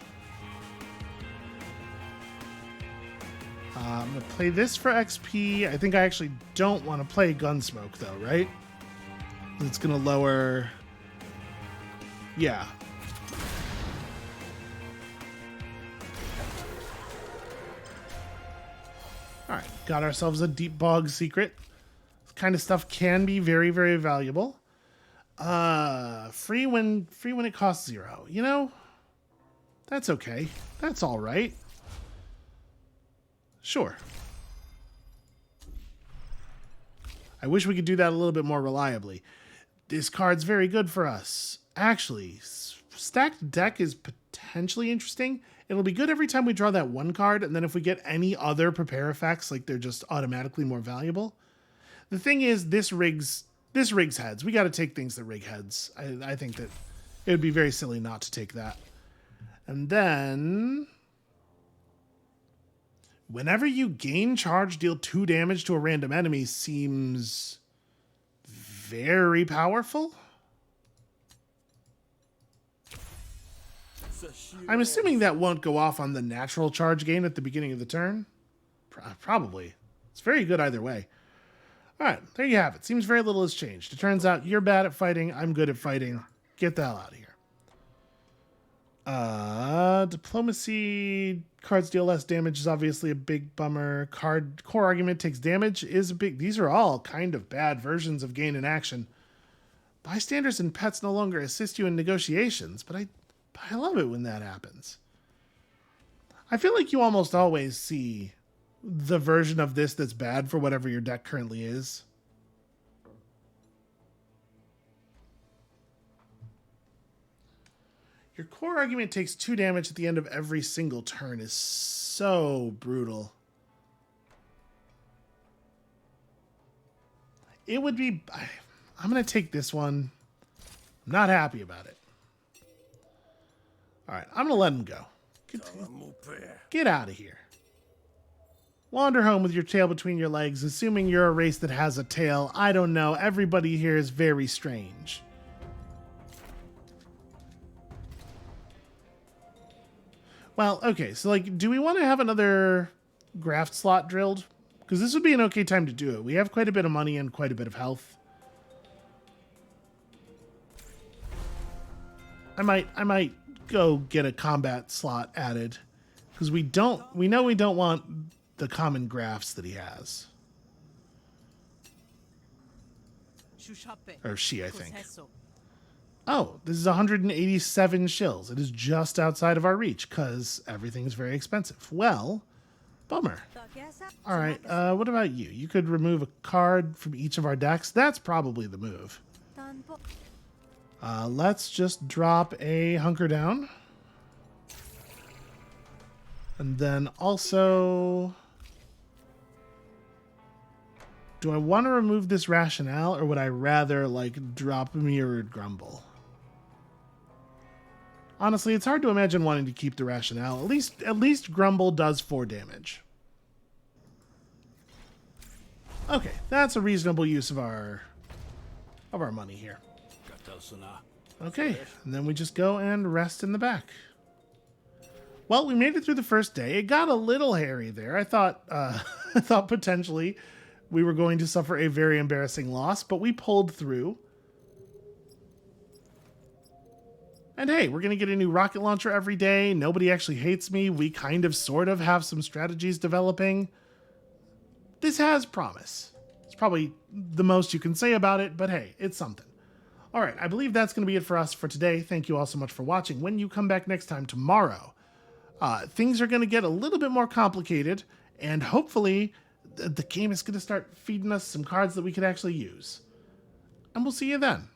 I'm going to play this for XP. I think I actually don't want to play Gunsmoke, though, right? It's going to lower... Yeah. Alright, got ourselves a deep bog secret. This kind of stuff can be very, very valuable. Free when it costs 0. You know, that's okay. That's all right. Sure. I wish we could do that a little bit more reliably. This card's very good for us. Actually, stacked deck is potentially interesting. It'll be good every time we draw that 1 card, and then if we get any other prepare effects, like they're just automatically more valuable. The thing is, this rigs heads. We got to take things that rig heads. I think that it would be very silly not to take that. And then... whenever you gain charge, deal 2 damage to a random enemy seems very powerful. I'm assuming that won't go off on the natural charge gain at the beginning of the turn. Probably. It's very good either way. All right, there you have it. Seems very little has changed. It turns out you're bad at fighting. I'm good at fighting. Get the hell out of here. Diplomacy, cards deal less damage is obviously a big bummer. Core argument takes damage is a big... These are all kind of bad versions of gain in action. Bystanders and pets no longer assist you in negotiations, but I love it when that happens. I feel like you almost always see the version of this that's bad for whatever your deck currently is. Your core argument takes 2 damage at the end of every single turn is so brutal. It would be... I'm going to take this one. I'm not happy about it. All right, I'm going to let him go. Get out of here. Wander home with your tail between your legs, assuming you're a race that has a tail. I don't know. Everybody here is very strange. Well, okay, so, like, do we want to have another graft slot drilled? Because this would be an okay time to do it. We have quite a bit of money and quite a bit of health. I might go get a combat slot added. Because we know we don't want the common grafts that he has. Or she, I think. Oh, this is 187 shills. It is just outside of our reach because everything's very expensive. Well, bummer. All right, what about you? You could remove a card from each of our decks. That's probably the move. Let's just drop a Hunker Down. And then also... do I want to remove this Rationale, or would I rather, like, drop Mirrored Grumble? Honestly, it's hard to imagine wanting to keep the Rationale. At least Grumble does 4 damage. Okay, that's a reasonable use of our money here. Okay, and then we just go and rest in the back. Well, we made it through the first day. It got a little hairy there. I thought I thought potentially we were going to suffer a very embarrassing loss, but we pulled through. And hey, we're going to get a new rocket launcher every day. Nobody actually hates me. We kind of sort of have some strategies developing. This has promise. It's probably the most you can say about it, but hey, it's something. All right, I believe that's going to be it for us for today. Thank you all so much for watching. When you come back next time tomorrow, things are going to get a little bit more complicated, and hopefully the game is going to start feeding us some cards that we could actually use. And we'll see you then.